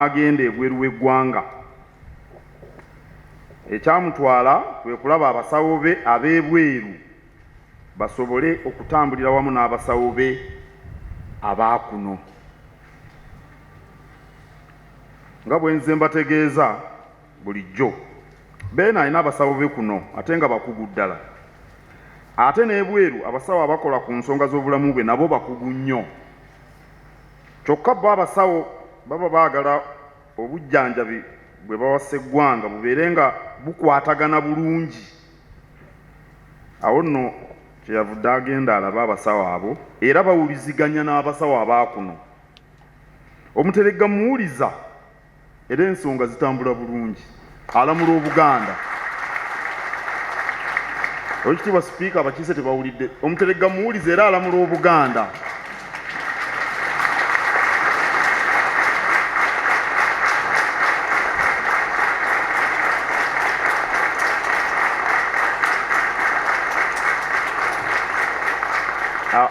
agenda ebweru w'eggwanga. Ekyamutwala kwe kulaba abasawo be ab'ebweru basobole okutambulira wamu n'abasawo be abaakuno. Nga bwe nze mbategeeza bulijjo beena alina abasawo be kuno ate nga bakugu ddala. Ate n'ebweru abasawo abakola ku nsonga z'obulamu bwe nabo bakugu nnyo. Kyokka bo abasawo baba baagala obujjanjabi bwe bawasa eggwanga bubeere nga bukwatagana bulungi. Awo nno kyeyavudde agenda alaba abasawo abo era bawuliziganya n'abasawo abaakuno. Omuteregga muwuliza era ensonga zitambula bulungi. Alamula Obuganda. Oweekitiibwa Sipiika abakiise tebawulidde. Omuteregga muwuliza era alamula Obuganda.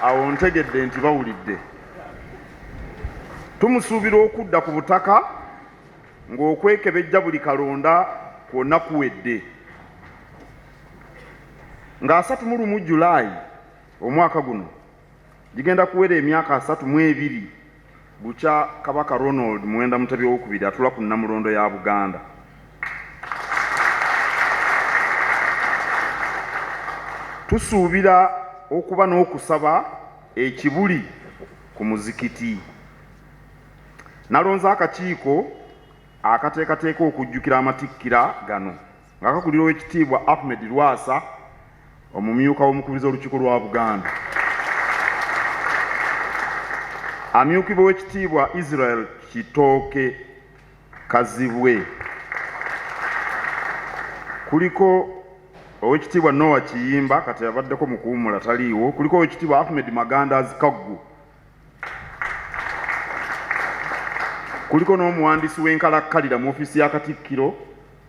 Awo ntegedde nti bawulidde. Tumusuubira okudda ku butaka ng'okwekebejja buli kalonda kwonna kuwedde. Nga 31 Julayi omwaka guno gigenda kuwera emyaka 32 bukya Kabaka Ronald Muwenda Mutebi II atula ku Nnamulondo ya Buganda. Tusuubira okuba n'okusaba ekibuli ku muzikiti. Nalonze akakiiko akateekateeka okujjukira amatikkira gano nga kakulira Oweekitiibwa Ahmed Lwasa omumyuka w'omukuliriza w'olukiiko lwa Buganda. Amyukibwa Oweekitiibwa Israel Kitooke Kazibwe. Kuliko Oweekitiibwa Noah Kiyimba kati yabaddeko mu kuwummula taliiwo. Kuliko Oweekitiibwa Ahmed Magandazi Kaggu. Kuliko n'omuwandiisi w'enkalakkalira mu ofiisi ya Katikkiro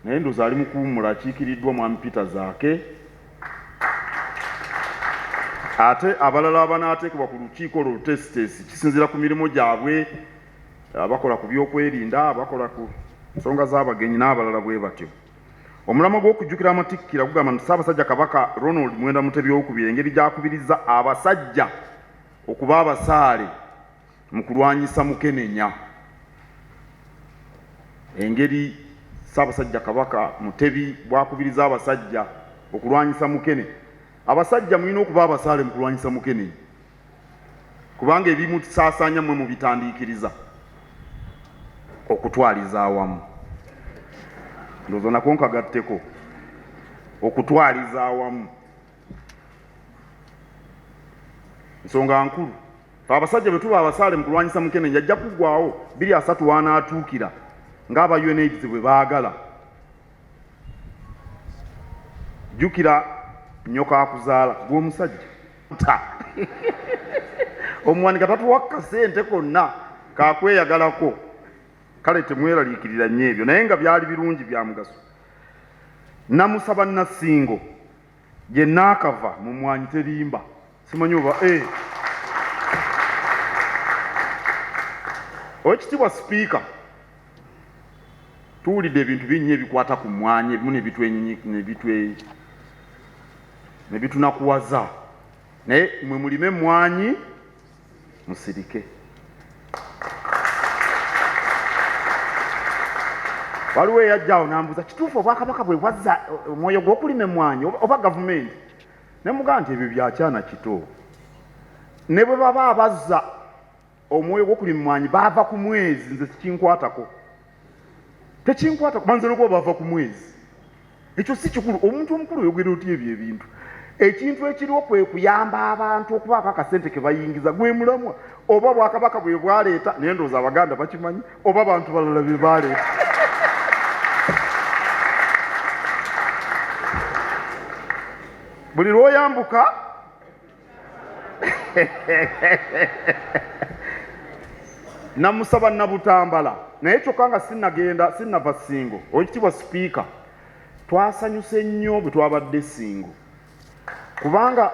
naye ndowooza ali mu kuwummula akiikiriddwa Mwami Peter Zaake. Ate abalala abanaateekebwa ku lukiiko olwo lutesitesi kisinziira ku mirimu gyabwe, abakola ku byokwerinda, abakola ku nsonga z'abagenyi n'abalala bwe batyo. Omulamwa gw'okujjukira amatikkira gugamba nti Ssaabasajja Kabaka Ronald Muwenda Mutebi II engeri gy'akubiriza abasajja okuba abasaale mu kulwanyisa Mukenenya. Engeri Ssaabasajja Kabaka Mutebi bw'akubiriza abasajja okulwanyisa Mukene. Abasajja mulina okuba abasaale mu kulwanyisa Mukenenya, kubanga ebimu tusaasaanya mmwe mubitandiikiriza okutwaliza awamu. Ndowooza nako nkagatteko okutwaliza awamu. Nsonga nkulu. Abasajja bwe tuba abasaale mu kulwanyisa Mukenenya ajja kuggwaawo 23 w'anaatuukira ng'aba UNAIDS bwe baagala. Jjukira nyoka akuzaala gw'omusajja omuwanika tatuwa kasente konna kakweyagalako. Kale temweraliikirira nnyo ebyo naye nga byali birungi bya mugaso. Namusaba Nasingo gye naakava mu Mwanyi Terimba simanyi oba Oweekitiibwa Sipiika, tuwulidde ebintu bingi ebikwata ku Mwanyi, ebimu ne bitunakuwaza, naye mwe mulime Mwanyi musirike. Waliwo eyajjaawo n'ambuuza kituufu Obwakabaka bwe bwazza omwoyo gw'okulima Mwanyi oba gavumenti? Ne mugamba nti ebyo byakyana kito. Ne bwe baba abazza omwoyo gw'okulima Mwanyi baava ku mwezi, nze tekinkwatako. Tekinkwatako, banze lwokuba baava ku mwezi. Ekyo si kikulu. Omuntu omukulu oyogera otya ebyo ebintu? Ekintu ekiriwo kwe kuyamba abantu okubaako akasente ke bayingiza. Gwe mulamwa oba Bwakabaka bwe bwaleeta, naye ndowooza Abaganda bakimanyi, oba abantu balala be baleeta. Buli lw'oyambuka namusaba Nabutambala naye kyokka nga sinnava Ssingo. Oweekitiibwa Sipiika, twasanyuse nnyo bwe twabadde Ssingo kubanga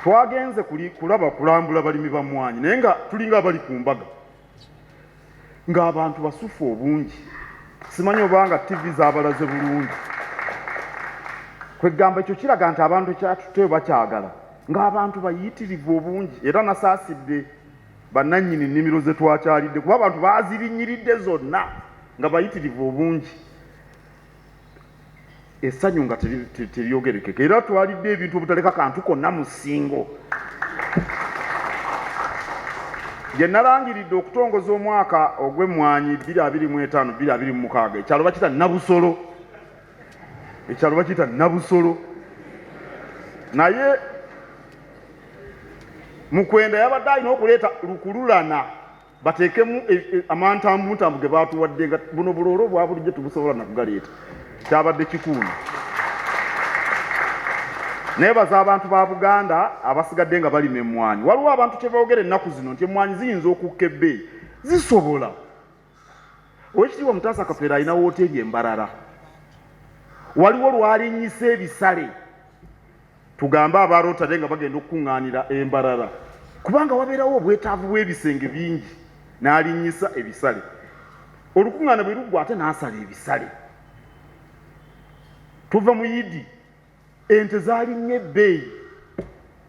twagenze kulaba kulambula balimi ba mmwanyi naye nga tulinga abali ku mbaga ng'abantu basufu obungi simanyi obanga TV zabalaze bulungi kwegamba ekyo kiraga nti abantu kyatuteyo bakyagala ng'abantu bayitirivu obungi era nasaasidde bannannyini nnimiro ze twakyalidde kuba abantu baazirinnyiridde zonna nga bayitirivu obungi essanyu nga teryogerekeka era twalidde ebintu obutaleka kantu konna mu ssingo gye nalangiridde okutongoza omwaka ogw'emmwanyi 2025-2026 ekyalo bakita Nabusolo naye mukwenda yabadde alina okuleeta lukululana bateekemu amantambutambu ge baatuwadde nga buno buloolo bwa bulijjo tubusobola nakugaleeta kyabadde kikuuni neebaza abantu ba Buganda abasigadde nga balima emmwanyi waliwo abantu kyeboogera ennaku zino nti emmwanyi ziyinza okukka ebbeeyi zisobola Oweekitiibwa Mutaasa Kapeera alina wooteeri Embarara waliwo lwalinnyisa ebisale tugambe aba Rotary nga bagenda okukuŋŋaanira Embarara kubanga wabeerawo obwetaavu bw'ebisenge bingi n'alinnyisa ebisale olukuŋŋaana bwe luggwa ate n'asala ebisale tuva mu Yidi ente zaalinnye ebbeeyi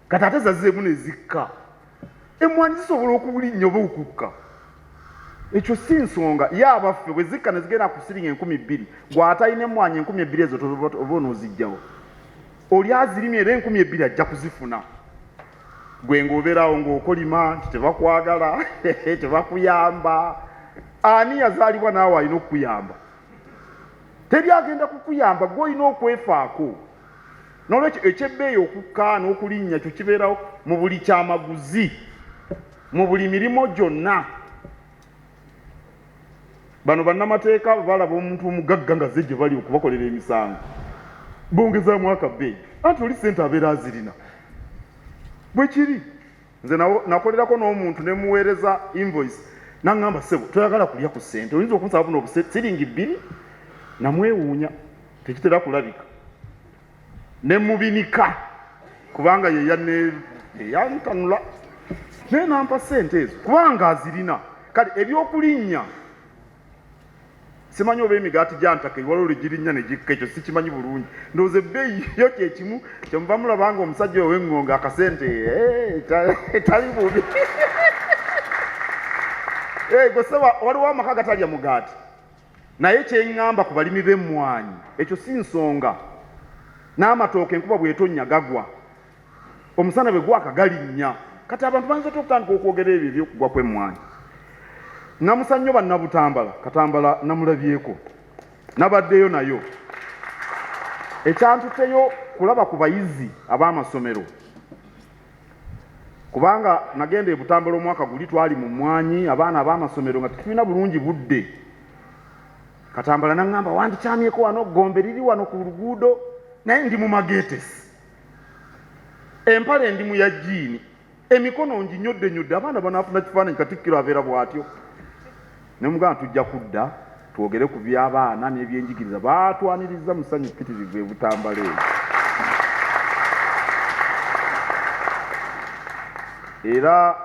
kati ate zazzeemu ne zikka emmwanyi zisobola okubulinnya oba okukka ekyo si nsonga ye abaffe bwe zikka ne zigenda ku siringi 2,000 gw'atalina emmwanyi 2,000 ezo oba onoozigyawo oli azirimye era 2,000 ajja kuzifuna gwe ng'obeerawo ng'okolima nti tebakwagala tebakuyamba ani yazaalibwa naawe alina okukuyamba teri agenda kukuyamba gwe olina okwefaako n'olwekyo ekyebbeeyi okukka n'okulinnya kyo kibeerawo mu buli kyamaguzi mu buli mirimu gyonna bano bannamateeka balaba omuntu omugagga nga zejje bali okubakolera emisango bongezaamu akabbeeyi anti oli ssente abeera azirina bwe kiri nze nakolerako n'omuntu ne muweereza invoice n'aŋŋamba ssebo toyagala kulya ku ssente oyinza okunsaba buno siringi 2 namwewuunya tekitera kulabika ne mubinika kubanga yeyantanula naye nampa ssente ezo kubanga azirina kale ebyokulinnya simanyi oba emigaati gyantaka ewaliwo legirinnya ne gikka ekyo sikimanyi bulungi ndowooza ebbeeyi yo kyekimu kyemuva mulabanga omusajja ow'eŋŋonga akasente etali bubi gwesaba waliwo amaka gatalya mugaati naye kyeŋŋamba ku balimi b'emmwanyi ekyo si nsonga n'amatooke enkuba bw'etonnya gagwa omusana bwe gwaka galinnya kati abantu bayinza okutandika okwogera ebyo ebyokugwa kw'emmwanyi namusannyo bannabutambala katambala namulabyeko nabaddeyo nayo ekyantuteyo kulaba ku bayizi ab'amasomero kubanga nagenda e Butambala omwaka guli twali mu mmwanyi abaana ab'amasomero nga tetulina bulungi budde Katambala naŋŋamba wandikyamyeko wano Gombe liri wano ku luguudo naye ndi mu mageetesi empale ndi mu ya jiini emikono nginyodde abaana banaafuna kifaananyi Katikkiro abeera bw'atyo ne mugamba tujja kudda twogere ku by'abaana n'ebyenjigiriza baatwaniriza musanyu ppitirivu e Butambala eyo era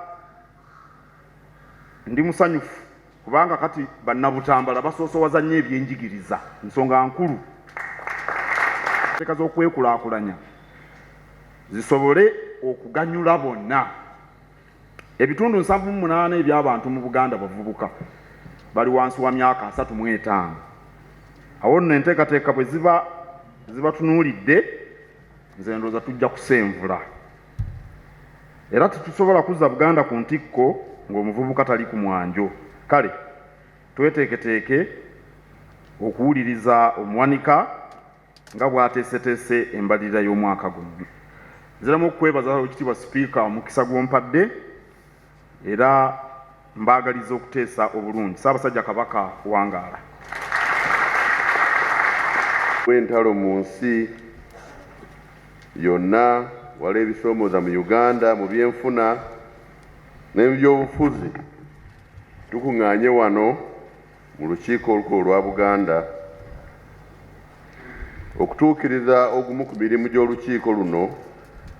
ndi musanyufu kubanga kati bannabutambala basoosowaza nnyo ebyenjigiriza nsonga nkulu teeka z'okwekulaakulanya zisobole okuganyula bonna ebitundu 78 eby'abantu mu Buganda bavubuka bali wansi wa myaka 35 awo nno enteekateeka bwe zibatunuulidde nze ndowooza tujja kusenvula era tetusobola kuzza Buganda ku ntikko ng'omuvubuka tali ku mwanjo kale tweteeketeeke okuwuliriza omuwanika nga bw'ateeseteese embalirira y'omwaka guno nziramu okwebaza Oweekitiibwa Sipiika omukisa gw'ompadde era mbaagaliza okuteesa obulungi Ssaabasajja Kabaka wangaala w'entalo mu nsi yonna wala ebisoomooza mu Uganda mu byenfuna n'ebyobufuzi tukuŋŋaanye wano mu lukiiko olukulu olwa Buganda okutuukiriza ogumu ku mirimu gy'olukiiko luno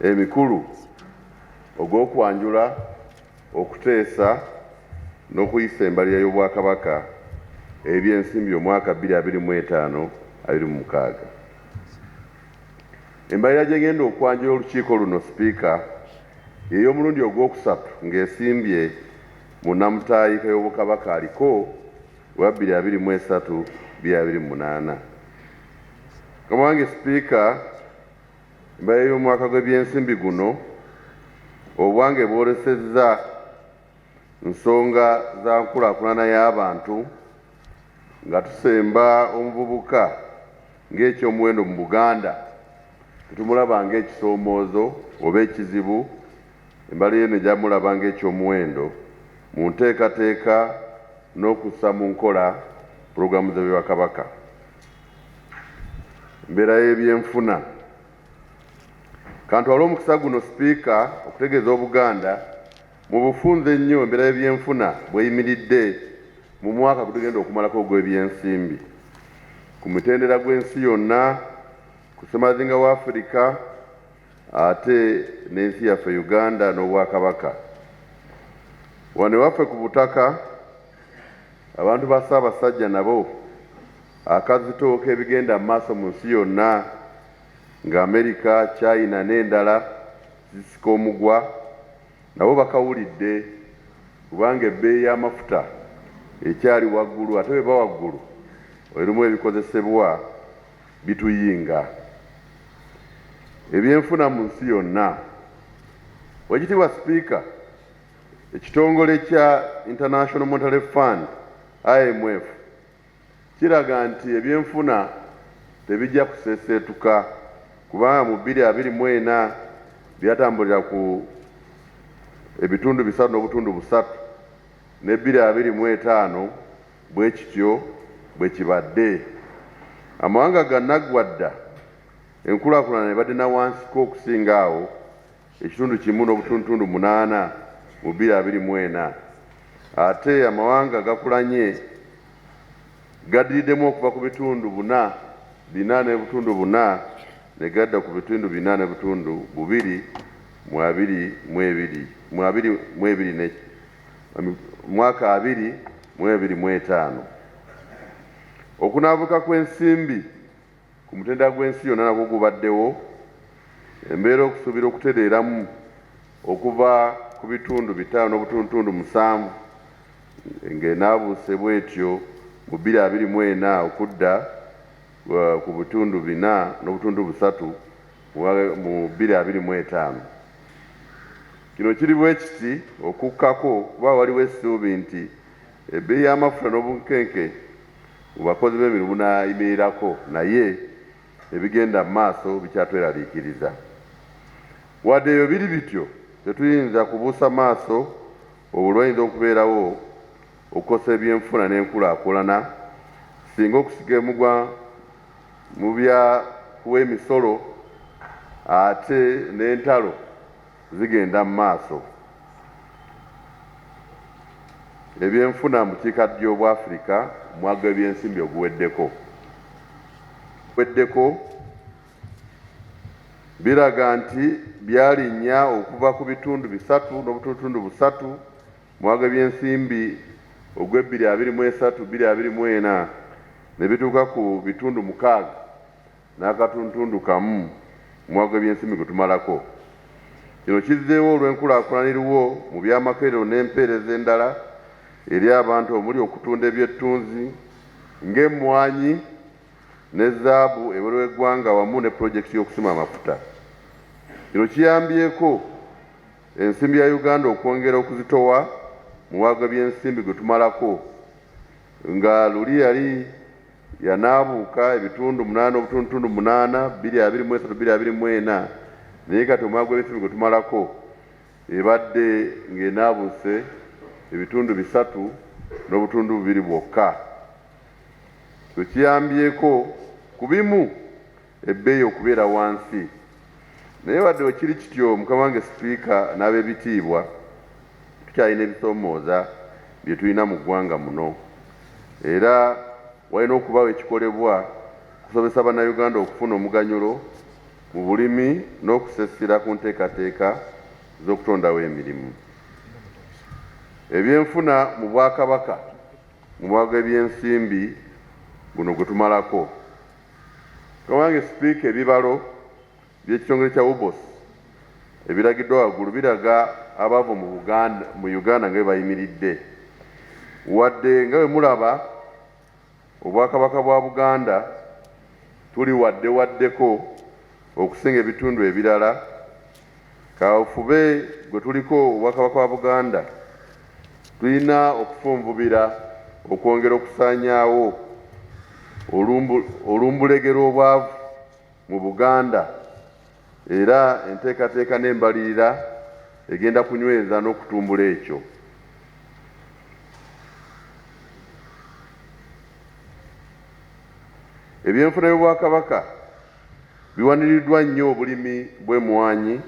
emikulu ogw'okwanjula okuteesa n'okuyisa embalirira y'Obwakabaka ebyensimbi omwaka 2025-26. Embalirira gye ngenda okwanjula olukiiko luno Sipiika ey'omulundi ogwokusatu ng'esimbye mu nnamutaayi y'Obwakabaka aliko wa 2023-2028. Mukama wange Sipiika, embalirira y'omwaka gw'ebyensimbi guno obwange bwolesezza nsonga za nkulaakulana y'abantu nga tusemba omuvubuka ng'ekyomuwendo mu Buganda tetumulaba ng'ekisoomoozo oba ekizibu, embalirira eno gyamulaba ng'ekyomuwendo mu nteekateeka n'okussa mu nkola pulogulaamu z'Obwakabaka. Embeera y'ebyenfuna. Kantwale omukisa guno Sipiika okutegeeza Obuganda mu bufunze ennyo embeera y'ebyenfuna bw'eyimiridde mu mwaka gwe tugenda okumalako ogw'ebyensimbi ku mitendera gw'ensi yonna, ku ssemazinga wa Afirika ate n'ensi yaffe Uganda n'Obwakabaka. Wano ewaffe ku butaka abantu ba Ssaabasajja nabo akazitooka ebigenda mu maaso mu nsi yonna nga Amerika, China n'endala zisika omugwa nabo bakawulidde kubanga ebbeeyi y'amafuta ekyali waggulu ate bwe ba waggulu erimu ebikozesebwa bituyinga. Ebyenfuna mu nsi yonna. Weekitiibwa Sipiika, ekitongole kya International Monetary Fund IMF kiraga nti ebyenfuna tebijja kuseeseetuka kubanga mu 2024 byatambulira ku ebitundu 3.3 ne 2025 bwe kityo bwe kibadde. Amawanga gannaggwadda enkulaakulana ebadde na wansiko okusinga awo ekitundu 1.8 mu 2024 ate amawanga gakulanye gaddiddemu okuva ku bitundu 4.4 ne gadda ku bitundu 4.2 mwaka 2025. Okunaabuka kw'ensimbi ku mutendera gw'ensi yonna nagwo gubaddewo, embeera okusuubira okutereeramu okuva ku bitundu 5.7 ng'enaabuuse bw'etyo mu 2024 okudda ku bitundu 4.3 mu 2025. Kino kiri bwe kiti okukkako kuba waliwo essuubi nti ebbeeyi y'amafuta n'obunkenke mu bakozi b'emirimu n'ayimirirako naye ebigenda mu maaso bikyatweraliikiriza. Wadde eyo biri bityo tetuyinza kubuusa maaso obulwanyisa okubeerawo okukosa ebyenfuna n'enkulaakulana singa okusiga emugwa mu bya kuwa emisolo ate n'entalo zigenda mu maaso. Ebyenfuna mu bukiikaddyo bwa Afirika omwaka gw'ebyensimbi oguweddeko biraga nti byalinnya okuva ku bitundu 3.3 mu mwaka gw'ebyensimbi ogw'2023-2024 ne bituuka ku bitundu 6.1 mu mwaka gw'ebyensimbi gwe tumalako. Kino kizzeewo olw'enkulaakulana eriwo mu byamakerero n'empeereza endala eri abantu omuli okutunda ebyettunzi ng'emmwanyi ne zaabu ebweru w'eggwanga wamu ne pulojekiti y'okusima amafuta. Kino kiyambyeko ensimbi ya Uganda okwongera okuzitowa mu mwaka gw'ebyensimbi gwe tumalako nga luli yali yanaabuuka ebitundu 8.8 2023-2024 naye kati omwaka gw'ebyensimbi gwe tumalako ebadde ng'enaabuuse ebitundu 3.2 bwokka. Kiyambyeko ku bimu ebbeeyi okubeera wansi. Naye wadde wekiri kityo Mukama wange Sipiika n'ab'ebitiibwa tukyalina ebisoomooza bye tulina mu ggwanga muno era walina okubawo ekikolebwa kusobozesa bannayuganda okufuna omuganyulo mu bulimi n'okusesera ku nteekateeka z'okutondawo emirimu. Ebyenfuna mu Bwakabaka mu mwaga ebyensimbi guno gwe tumalako. Kawange Sipiika, ebibalo by'ekitongole kya UBOS ebiragiddwa waggulu biraga abaava mu Uganda nga bwe bayimiridde. Wadde nga bwe mulaba Obwakabaka bwa Buganda tuli waddeko okusinga ebitundu ebirala, kaafube gwe tuliko Obwakabaka bwa Buganda tulina okufunvubira okwongera okusaanyaawo olumbulegero obwavu mu Buganda, era enteekateeka n'embalirira egenda kunyweza n'okutumbula ekyo. Ebyenfuna by'Obwakabaka biwaniriddwa nnyo obulimi bw'emmwanyi,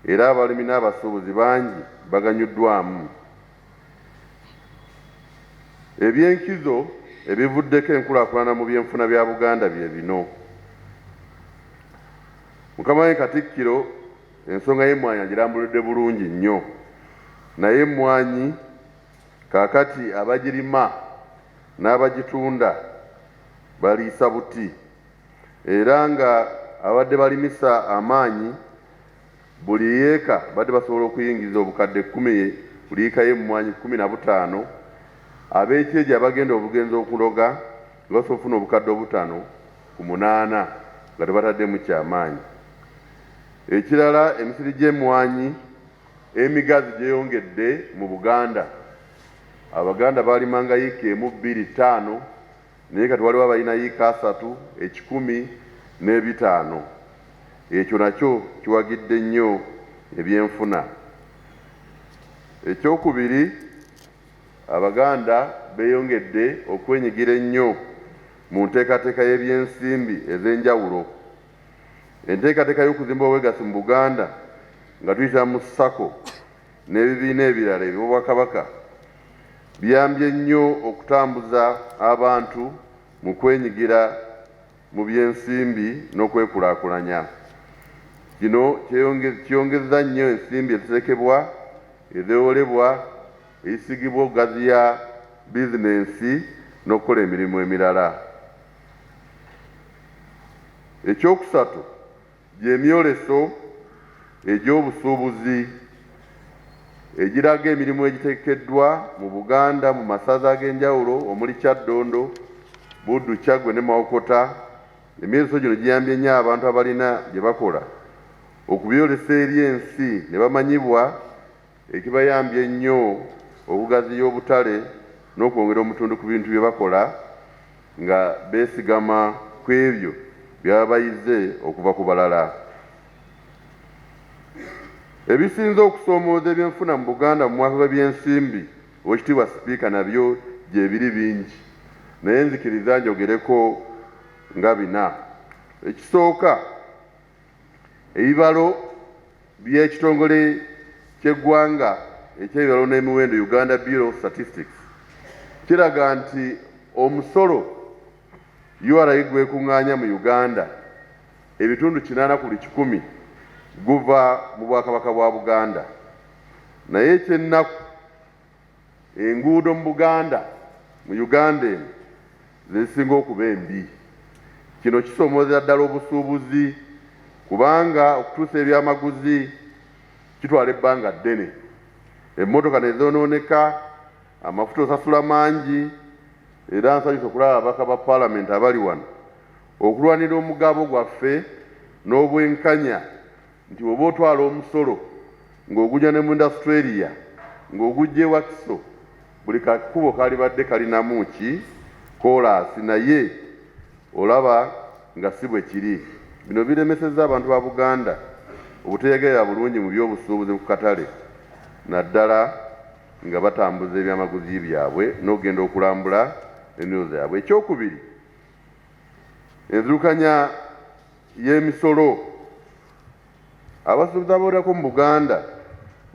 era abalimi n'abasuubuzi bangi baganyuddwamu. Ebyenkizo ebivuddeko enkulaakulana mu byenfuna bya Buganda bye bino. Mukama we Katikkiro ensonga y'emmwanyi agirambuludde bulungi nnyo, naye emmwanyi kaakati abagirima n'abagitunda baliisa buti, era nga abadde balimisa amaanyi buli yeeka badde basobola okuyingiza obukadde 10 buli yiika y'emmwanyi 15, ab'ekyejo abagenda obugenzi okuloga nga basobola okufuna obukadde 5 ku 8 nga tebataddemu kyamaanyi. Ekirala, emisiri gy'emmwanyi emigazi gyeyongedde mu Buganda. Abaganda balimanga yiika 1, 2, 5, naye kati waliwo balina yiika 3, 10 n'ebitaano. Ekyo nakyo kiwagidde nnyo ebyenfuna. Ekyokubiri, Abaganda beeyongedde okwenyigira ennyo mu nteekateeka y'ebyensimbi ez'enjawulo. Enteekateeka y'okuzimba obwegassi mu Buganda nga tuyita mu SACCO n'ebibiina ebirala eby'Obwakabaka biyambye nnyo okutambuza abantu mu kwenyigira mu byensimbi n'okwekulaakulanya. Kino kyongezza nnyo ensimbi eziteekebwa, ezeewolebwa, ezisigibwa okugaziya bizinensi n'okukola emirimu emirala. Ekyokusatu, gy'emyoleso egy'obusuubuzi egiraga emirimu egiteekeddwa mu Buganda mu masaza ag'enjawulo omuli Kyaddondo, Buddu, Kyaggwe ne Mawokota. Emyoleso gino giyambye nnyo abantu abalina gye bakola okubyolesa eri ensi ne bamanyibwa, ekibayambye nnyo okugaziya obutale n'okwongera omutundu ku bintu bye bakola nga beesigama ku ebyo byaba bayize okuva ku balala. Ebisinze okusoomooza ebyenfuna mu Buganda mu mwaka gw'ebyensimbi, Oweekitiibwa Sipiika, nabyo gye biri bingi, naye nzikiriza njogereko nga 4. Ekisooka, ebibalo by'ekitongole ky'eggwanga eky'ebibalo n'emiwendo, Uganda Bureau of Statistics, kiraga nti omusolo URA gwekuŋŋaanya mu Uganda ebitundu 80 ku 100 guva mu Bwakabaka bwa Buganda. Naye ekyennaku, enguudo mu Uganda eno zezisinga okuba embi. Kino kisoomozera ddala obusuubuzi, kubanga okutuusa ebyamaguzi kitwala ebbanga ddene. Emmotoka ne zoonooneka, amafuta osasula mangi, era nsanyusa okulaba ababaka ba Paalamenti abali wano okulwanira omugabo gwaffe n'obwenkanya nti oba otwala omusolo ng'ogujja ne mu Australia ng'ogujja ewa Kiso, buli kakubo kalibadde kalinamu ki koolaasi, naye olaba nga si bwe kiri. Bino biremesezza abantu ba Buganda obuteegerera bulungi mu by'obusuubuzi ku katale, naddala nga batambuza ebyamaguzi byabwe n'okugenda okulambula ennyo zaabwe. Ekyokubiri, enzirukanya y'emisolo. Abasuubuzi abawerako mu Buganda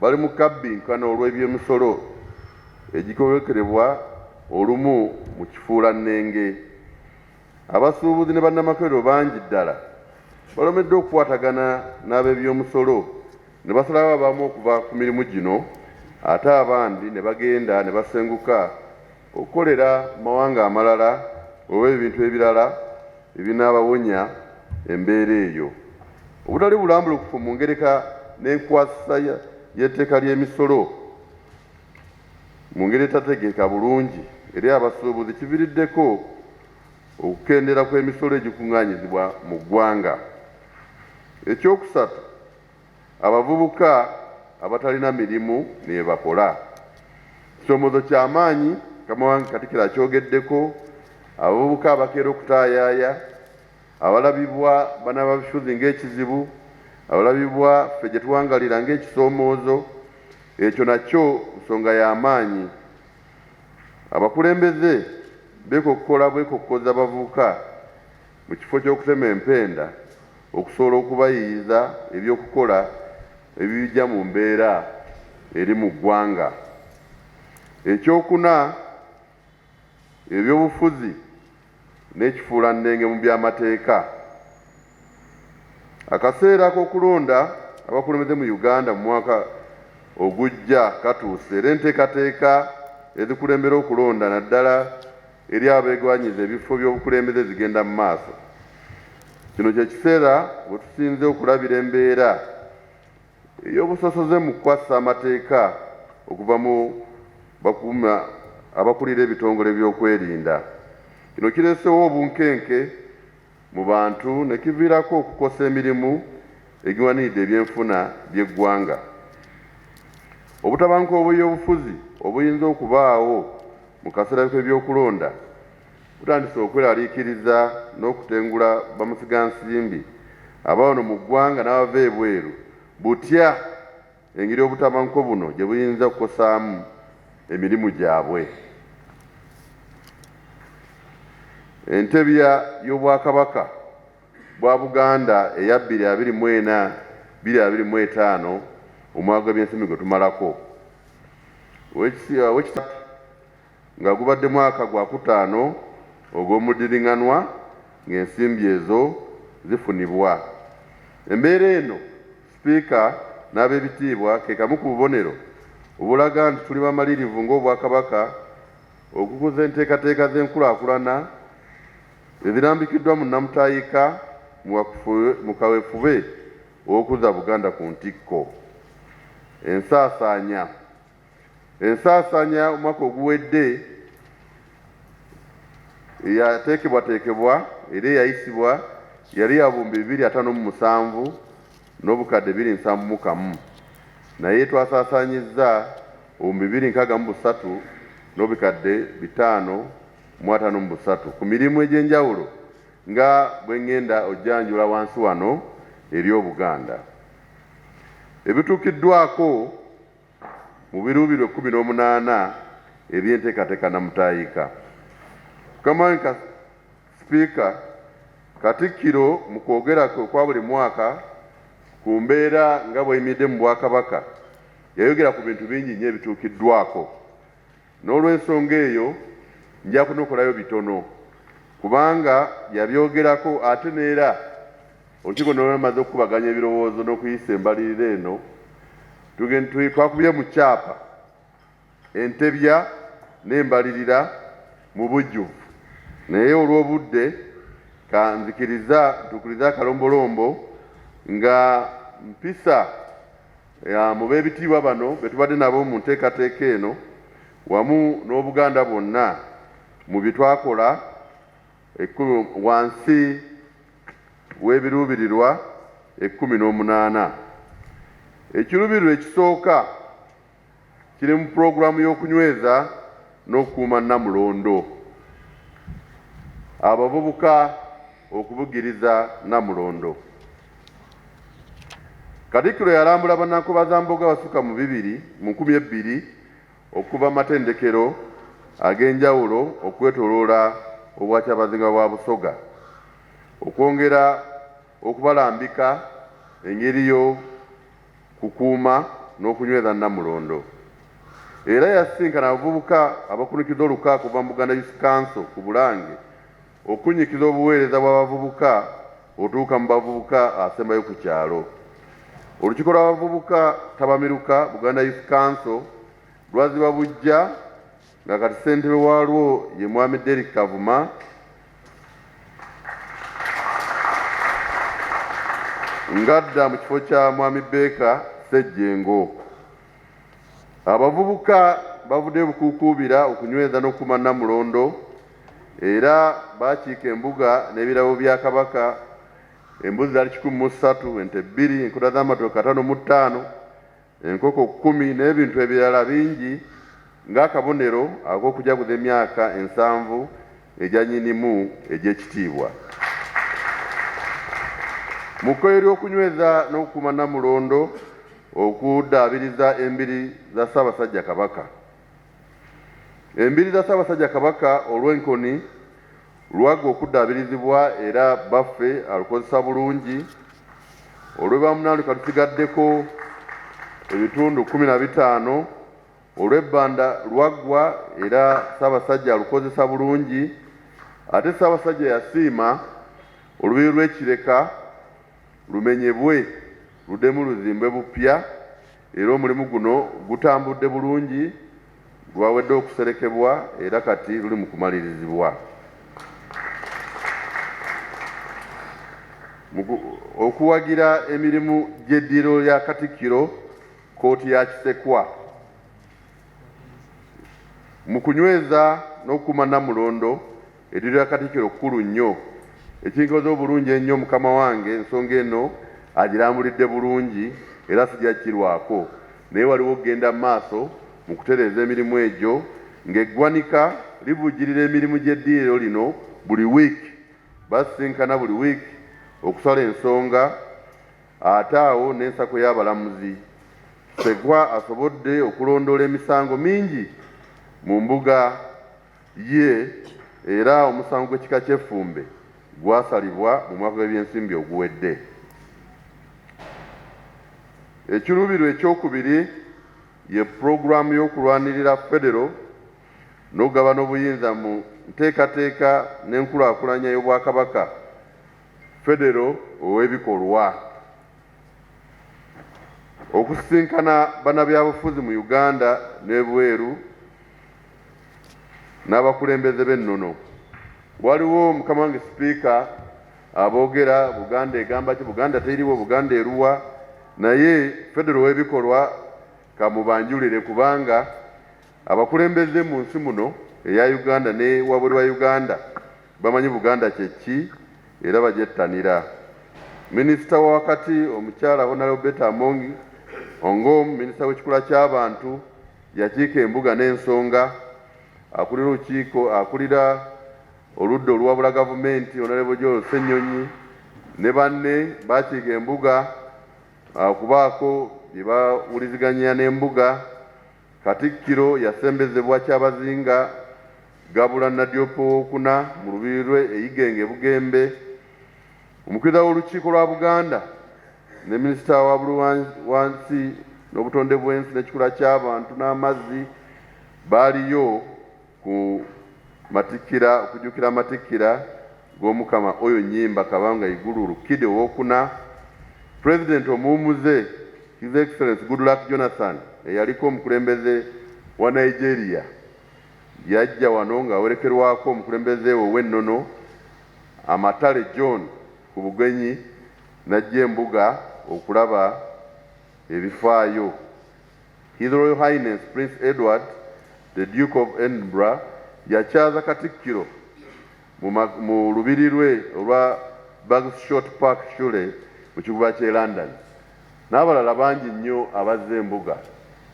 bali mu kabbinkano olw'ebyemisolo egikolekerebwa olumu mu kifuulannenge. Abasuubuzi ne bannamakerero bangi ddala balomeddwa okukwatagana n'ab'ebyomusolo ne basalawo abamu okuva ku mirimu gino ate abandi ne bagenda ne basenguka okukolera mawanga amalala oba ebintu ebirala ebinaabawonya embeera eyo. Obutali bulambulukufu mu ngereka n'enkwasa y'etteeka ly'emisolo mu ngeri etategeeka bulungi eri abasuubuzi kiviiriddeko okukendera kw'emisolo egikuŋŋaanyizibwa mu ggwanga. Ekyokusatu, abavubuka abatalina mirimu ne bakola. Kisomoozo ky'amaanyi Kamawangi Katikkiro akyogeddeko. Abavubuka abakeera okutaayaaya, abalabibwa bannababifuzi ng'ekizibu, abalabibwa ffe gye tuwangalira ng'ekisoomoozo, ekyo nakyo nsonga y'amaanyi. Abakulembeze beekokkoza abavubuka mu kifo ky'okutema empenda okusobola okubayiiyiza ebyokukola ebijja mu mbeera eri mu ggwanga. Ekyokuna, ebyobufuzi n'ekifuulannenge mu by'amateeka. Akaseera k'okulonda abakulembeze mu Uganda mu mwaka ogujja katuuse era enteekateeka ezikulembera okulonda naddala eri abeegwanyiza ebifo by'obukulembeze zigenda mu maaso. Kino kye kiseera bwe tusinze okulabira embeera ey'obusosoze mu kukwasa amateeka okuva mu bakuuma abakulira ebitongole by'okwerinda. Kino kireesewo obunkenke mu bantu ne kiviirako okukosa emirimu egiwanidde ebyenfuna by'eggwanga. Obutabanguko obw'ebyobufuzi obuyinza okubaawo mu kaseera k'ebyokulonda butandise okweraliikiriza n'okutengula bamusigansimbi abawano mu ggwanga n'abava ebweru butya engeri obutabanguko buno gye buyinza okukosaamu emirimu gyabwe. Entebya y'Obwakabaka bwa Buganda eya 2024-2025 omwaka gw'ebyensimbi gwe tumalako nga gubadde mwaka gwa kutaano ogw'omuddiringanwa ng'ensimbi ezo zifunibwa. Embeera eno Sipiika n'ab'ebitiibwa ke kamu ku bubonero obulaga nti tuli bamalirivu ng'Obwakabaka okukuza enteekateeka z'enkulaakulana ezirambikiddwa mu Namutayika mu kaweefube ow'okuzza Buganda ku ntikko. Ensaasaanya omwaka oguwedde eyateekebwateekebwa era eyayisibwa yali ya 257 n'obukadde 271 naye twasaasaanyizza 263 n'obukadde 553 ku mirimu egy'enjawulo nga bwe ngenda ojjanjula wansi wano eri Obuganda. Ebituukiddwako mu biruubiro 18 eby'enteekateeka Namutayika. Kamawangi Sipiika Katikkiro mu kwogera kwe kwa buli mwaka ku mbeera nga bw'eyimiridde mu Bwakabaka yayogera ku bintu bingi nnyo ebituukiddwako. N'olw'ensonga eyo nja kunokolayo bitono kubanga yabyogerako ate neera olukiiko n'olwamaze okukubaganya ebirowoozo n'okuyisa embalirira eno twakubye mu kyapa entebya n'embalirira mu bujjuvu naye olw'obudde ntukiriza akalombolombo nga mpisa mu beebitiibwa bano be tubadde nabo mu nteekateeka eno wamu n'Obuganda bwonna mu bye twakola wansi w'ebiruubirirwa 18. Ekiruubirirwa ekisooka kiri mu pulogulaamu y'okunyweza n'okukuuma Namulondo, abavubuka okubugiriza Namulondo. Katikkiro yalambula bannakobazamboga abasukka mu 200 okuva amatendekero ag'enjawulo okwetooloola obwakyabazinga bwa Busoga, okwongera okubalambika engeri y'okukuuma n'okunyweza Namulondo. Era yasinkana abavubuka abakunikiza oluka kuva mu Buganda Youth Council ku Bulange okunyikiza obuweereza bw'abavubuka otuuka mu bavubuka asembayo ku kyalo. olukiiko lw'abavubuka Tabamiruka Buganda Youth Council lwaziba bujja nga kati ssentebe waalwo ye Mwami Derrick Kavuma ngadda mu kifo kya Mwami Beeka Ssejjengo. Abavubuka bavudde bukuukubira okunyweza n'okukuma Namulondo era baakiika embuga n'ebirabo bya Kabaka embuzi zaali 103, ente 2, enkota z'amatooke 55, enkoko 10 n'ebintu ebirala bingi ng'akabonero ak'okujaguza emyaka 7 egya nnyinimu egy'ekitiibwa. Mu kkoyo ly'okunyweza n'okukuma Namulondo okuddaabiriza embiri za Ssaabasajja Kabaka. Embiri za Ssaabasajja Kabaka olw'enkoni lwagga okuddaabirizibwa era baffe alukozesa bulungi. Olw'ebamunaalu kalusigaddeko ebitundu 15, olw'ebbanda lwaggwa era Ssaabasajja alukozesa bulungi. Ate Ssaabasajja yasiima olubiri lw'Ekireka lumenyebwe luddemu luzimbe bupya era omulimu guno gutambudde bulungi, lwawedde okuserekebwa era kati luli mu kumalirizibwa. Okuwagira emirimu gy'eddiro lya Katikkiro kkooti ya Kisekwa. Mu kunyweza n'okukuma Namulondo eddiro lya Katikkiro kkulu nnyo. Ekinkoze obulungi ennyo mukama wange ensonga eno agirambulidde bulungi era sijjakirwako, naye waliwo okugenda mu maaso mu kutereeza emirimu egyo ng'eggwanika livujjirira emirimu gy'eddiiro lino buli wiiki, basisinkana buli wiiki okusala ensonga, ate awo n'ensako y'abalamuzi. Ssekwa asobodde okulondoola emisango mingi mu mbuga ye era omusango gw'ekika ky'Effumbe gwasalibwa mu mwaka w'ebyensimbi oguwedde. Ekiruubirirwa ekyokubiri ye pulogulaamu y'okulwanirira Federo n'okugabana obuyinza mu nteekateeka n'enkulaakulanya y'Obwakabaka Federo ow'ebikolwa. Okusisinkana bannabyabufuzi mu Uganda n'ebweru n'abakulembeze b'ennono. Waliwo mukama wange Sipiika aboogera Buganda egamba ki, Buganda teriiwo, Buganda eruwa, naye Federo w'ebikolwa kamubanjulire kubanga abakulembeze mu nsi muno eya Uganda ne wabuli wa Uganda bamanyi Buganda kyeki era bagyettanira. Minisita wa wakati omukyala Honorable Betta Amongi Ongom, minisita w'ekikula ky'abantu, yakiika embuga n'ensonga. Akulira olukiiko akulira oludda oluwabula gavumenti Honorable Joel Ssenyonyi ne banne bakiika embuga okubaako bye bawuliziganya n'embuga. Katikkiro yasembezebwa Kyabazinga Gabula Nadyopo okuna mu lubiri lwe Eyigenge Bugembe. Omukiriza w'olukiiko lwa Buganda ne minisita wa wansi n'obutonde bw'ensi n'ekikula ky'abantu n'amazzi baaliyo ku matikkira okujjukira amatikkira g'omukama oyo Nnyimba Kabanga Iguluru Kide owokuna. President omuwumuze His Excellency Goodluck Jonathan eyaliko omukulembeze wa Nigeria yajja wano ng'awerekerwako omukulembeze we w'ennono Amatale John ku Bugenyi, n'ajja embuga okulaba ebifaayo. His Royal Highness Prince Edward the Duke of Edinburgh yakyaza Katikkiro mu lubiri lwe olwa Bagshot Park Shule mu kibuga ky'e London, n'abalala bangi nnyo abazze embuga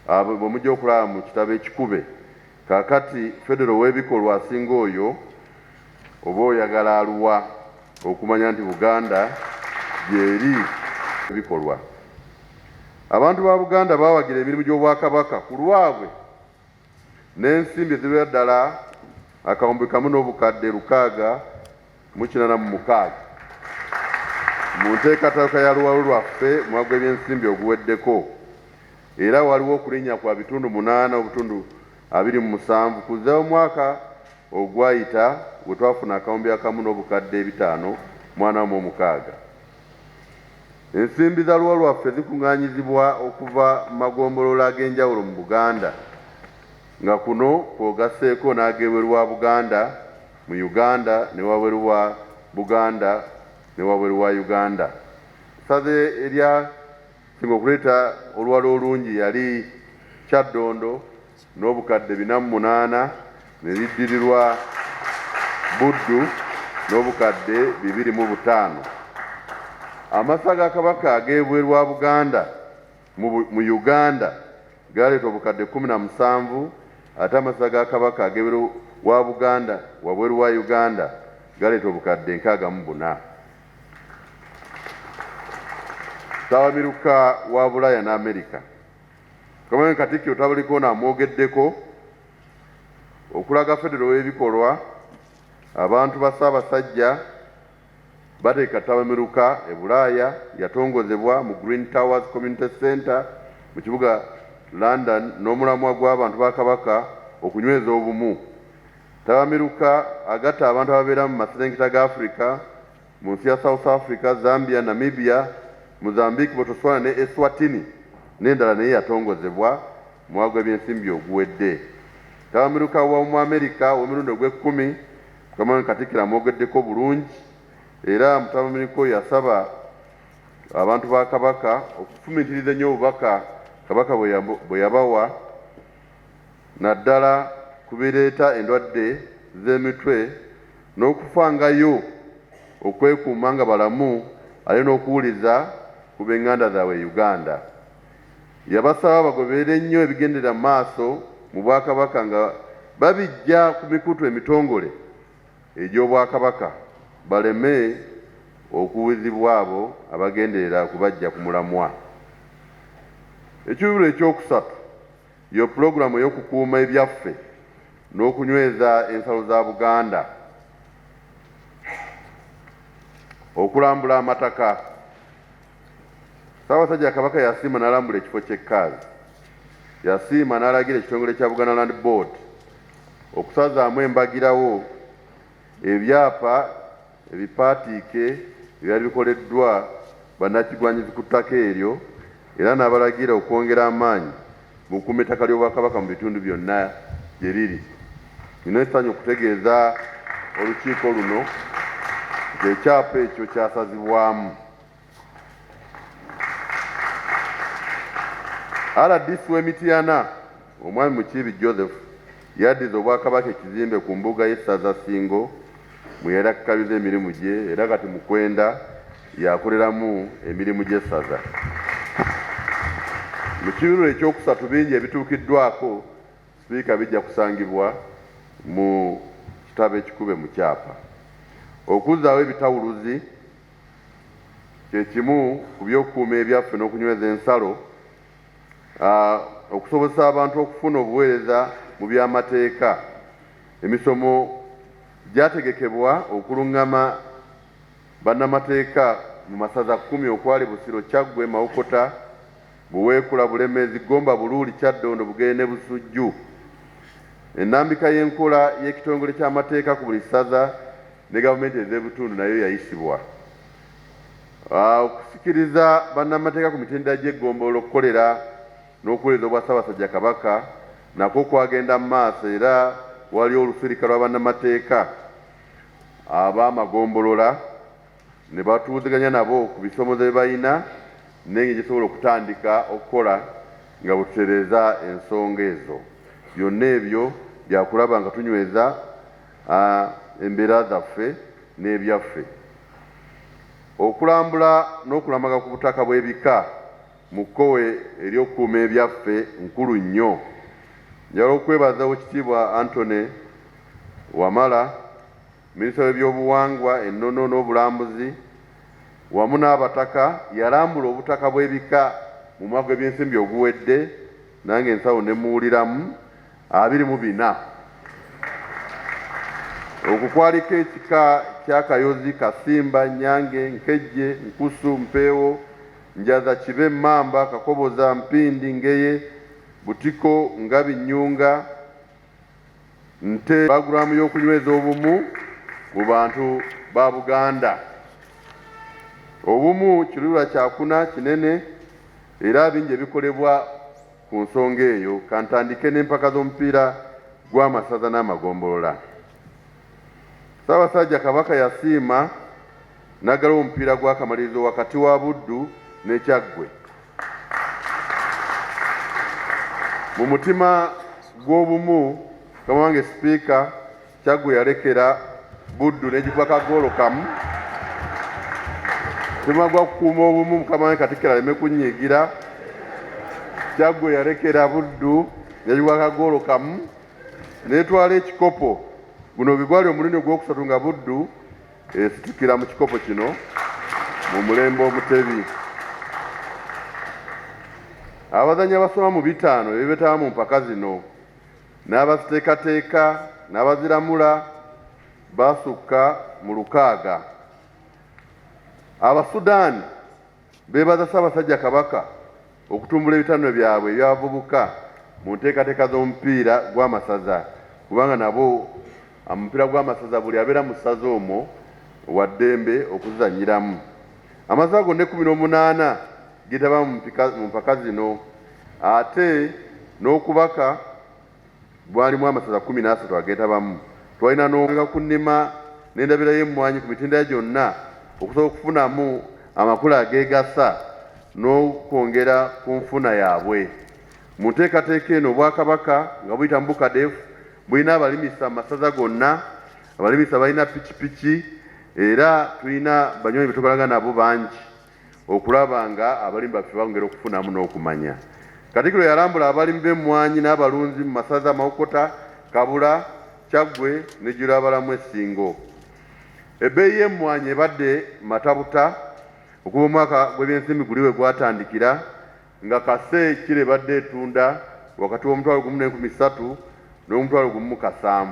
bwe mujja okulaba mu kitabo ekikube. Kaakati Federo w'ebikolwa asinga oyo oba oyagala aluwa okumanya nti Buganda gyeri ebikolwa. Abantu ba Buganda baawagira emirimu gy'Obwakabaka ku lwabwe n'ensimbi ezibeera ddala 1,686 mu nteekateeka ya luwalo lwaffe mu mwaka gw'ebyensimbi oguweddeko, era waliwo okulinnya kwa bitundu 8.27 kuzza omwaka ogwayita bwe twafuna akawumbi akamu n'obukadde 5,496. Ensimbi za luwa lwaffe zikuŋŋaanyizibwa okuva mu magombolola ag'enjawulo mu Buganda, nga kuno kwogasseeko n'ag'ebweru wa Buganda, mu Uganda ne wabweru wa Buganda ne wabweru wa Uganda. Essaze eryasinga okuleeta oluwalo olungi yali Kyaddondo n'obukadde 408 ne liddirirwa Buddu n'obukadde 205. Amasa ga Kabaka ag'ebweru wa Buganda mu Uganda galeeta obukadde 17, ate amasa ga Kabaka ag'ebweru wa Buganda wabweru wa Uganda galeeta obukadde 64. Tawamiruka wa Bulaya n'Amerika. Kamanyi Katikkiro tabuliko n'amwogeddeko okulaga Federo w'ebikolwa abantu ba Ssaabasajja bateeka Tawamiruka e Bulaaya yatongozebwa mu Green Towers Community Center mu kibuga London n'omulamwa gw'abantu ba Kabaka okunyweza obumu. Tawamiruka agatta abantu ababeera mu maserengeta ga Africa mu nsi ya South Africa, Zambia, Namibia, Mozambique, Botswana ne Eswatini n'endala naye yatongozebwa mu mwaka gw'ebyensimbi oguwedde. Tawamiruka wa mu Amerika w'emirundi ogw'ekkumi Kamanyi Katikkiro amwogeddeko bulungi, era mu Tawamiruka yasaba abantu ba Kabaka okufumitiriza ennyo obubaka Kabaka bwe yabawa, naddala kubireeta endwadde z'emitwe n'okufangayo okwekuuma nga balamu ate n'okuwuliza ku b'eŋŋanda zaabwe Uganda. Yabasaba bagoberere ennyo ebigendera mu maaso mu Bwakabaka nga babijja ku mikutu emitongole egy'Obwakabaka baleme okuwuzibwa abo abagenderera kubajja ku mulamwa. Ekiruubirirwa ekyokusatu yo pulogulaamu ey'okukuuma ebyaffe n'okunyweza ensalo za Buganda. Okulambula amataka. Ssaabasajja Kabaka yasiima n'alambula ekifo ky'Ekkaazi. Yasiima n'alagira ekitongole kya Buganda Land Board okusazaamu embagirawo ebyapa ebipaatiike ebyali bikoleddwa bannakigwanyizi ku ttaka eryo, era n'abalagira okwongera amaanyi mu kukuuma ettaka ly'Obwakabaka mu bitundu byonna gye liri. Nina essanyu okutegeeza olukiiko luno nti ekyapa ekyo kyasazibwamu. RDC w'Emityana omwami Mukiibi Joseph yaddiza Obwakabaka ekizimbe ku mbuga y'essaza Ssingo mwe yali akkaluza emirimu gye, era kati mu kwenda yakoleramu emirimu gy'essaza. Mu kiruubirirwa ekyokusatu bingi ebituukiddwako Sipiika bijja kusangibwa mu kitabo ekikube mu kyapa. Okuzzaawo ebitawuluzi kye kimu ku by'okukuuma ebyaffe n'okunyweza ensalo, okusobozesa abantu okufuna obuweereza mu by'amateeka. Emisomo gyategekebwa okuluŋŋama bannamateeka mu masaza 10 okwali Busiro, Kyaggwe, Mawokota, Buweekula, Bulemeezi, Gomba, Buluuli, Kyaddondo, Bugere ne Busujju. Ennambika y'enkola y'ekitongole ky'amateeka ku buli ssaza ne gavumenti ez'ebitundu nayo yayisibwa. Okusikiriza bannamateeka ku mitendera gy'eggombolola okukolera n'okuweereza obwa Ssaabasajja Kabaka nakwo kwagenda mu maaso, era waliwo olusirika lwa bannamateeka ab'amagombolola ne batuuziganya nabo ku bisomozo bye balina n'engeri gisobola okutandika okukola nga bututereeza ensonga ezo. Byonna ebyo byakulaba nga tunyweza embeera zaffe n'ebyaffe. Okulambula n'okulamaga ku butaka bw'ebika mu kkowe ery'okukuuma ebyaffe nkulu nnyo. Njala okwebaza Oweekitiibwa Anthony Wamala, Minisita w'ebyobuwangwa, ennono n'obulambuzi wamu n'abataka. Yalambula obutaka bw'ebika mu mwaka gw'ebyensimbi oguwedde, nange ensawo ne muwuliramu 24. Okukwaliko ekika ky'Akayozi, Kasimba, Nyange, Nkejje, Nkusu, Mpeewo, Njaza, Kibe, Mamba, Kakoboza, Mpindi, Ngeye, Butiko, Ngabi, Nnyunga, Nte. Pulogulaamu y'okunyweza obumu mu bantu ba Buganda. Obumu kirula kyakuna kinene era bingi ebikolebwa ku nsonga eyo. Kantandike n'empaka z'omupiira gw'amasaza n'amagombolola. Ssaabasajja Kabaka yasiima n'aggalawo omupiira gw'akamalirizo wakati wa Buddu ne Kyaggwe. Mu mutima gw'obumu Mukama wange Sipiika, Kyaggwe yalekera Buddu n'egikuba kagoolo kamu. Mutima gwa kukuuma obumu Mukama wange Katikkiro aleme kunnyiigira. Kyaggwe yalekera Buddu n'egikuba kagoolo kamu n'etwala ekikopo. Guno gwe gwali omulundi ogwokusatu nga Buddu esitukira mu kikopo kino mu mulembe omutebi. Abazannyi abasoma mu 5 ebibetaba mu mpaka zino n'abaziteekateeka n'abaziramula basukka mu 6. Abasudaani beebaza Ssaabasajja Kabaka okutumbula ebitano byabwe ebyabavubuka mu nteekateeka z'omupiira gw'amasaza, kubanga nabo omupiira gw'amasaza buli abeera mu ssaza omwo wa ddembe okuzannyiramu. Amasaza gonna 18 getaba mu mpaka zino, ate n'okubaka bwalimu amasaza 13 agetabamu. Twalina n'oga ku nnima n'endabira y'emmwanyi ku mitendera gyonna okusobola okufunamu amakulu ageegasa n'okwongera ku nfuna yaabwe. Mu nteekateeka eno Obwakabaka nga buyita mu Bukadefu bulina abalimisa mu masaza gonna, abalimisa balina pikipiki, era tulina banywanyi betugalaga nabo bangi okulaba nga abalimi baffe bongera okufunamu n'okumanya. Katikkiro yalambula abalimi b'emmwanyi n'abalunzi mu masaza Mawokota, Kabula, Kyaggwe ne Julaabalamu Essingo. Ebbeeyi y'emmwanyi ebadde matabuta okuva omwaka gw'ebyensimbi guli we gwatandikira, nga kase kiro ebadde etunda wakati w'Om1,300 n'Om1,700.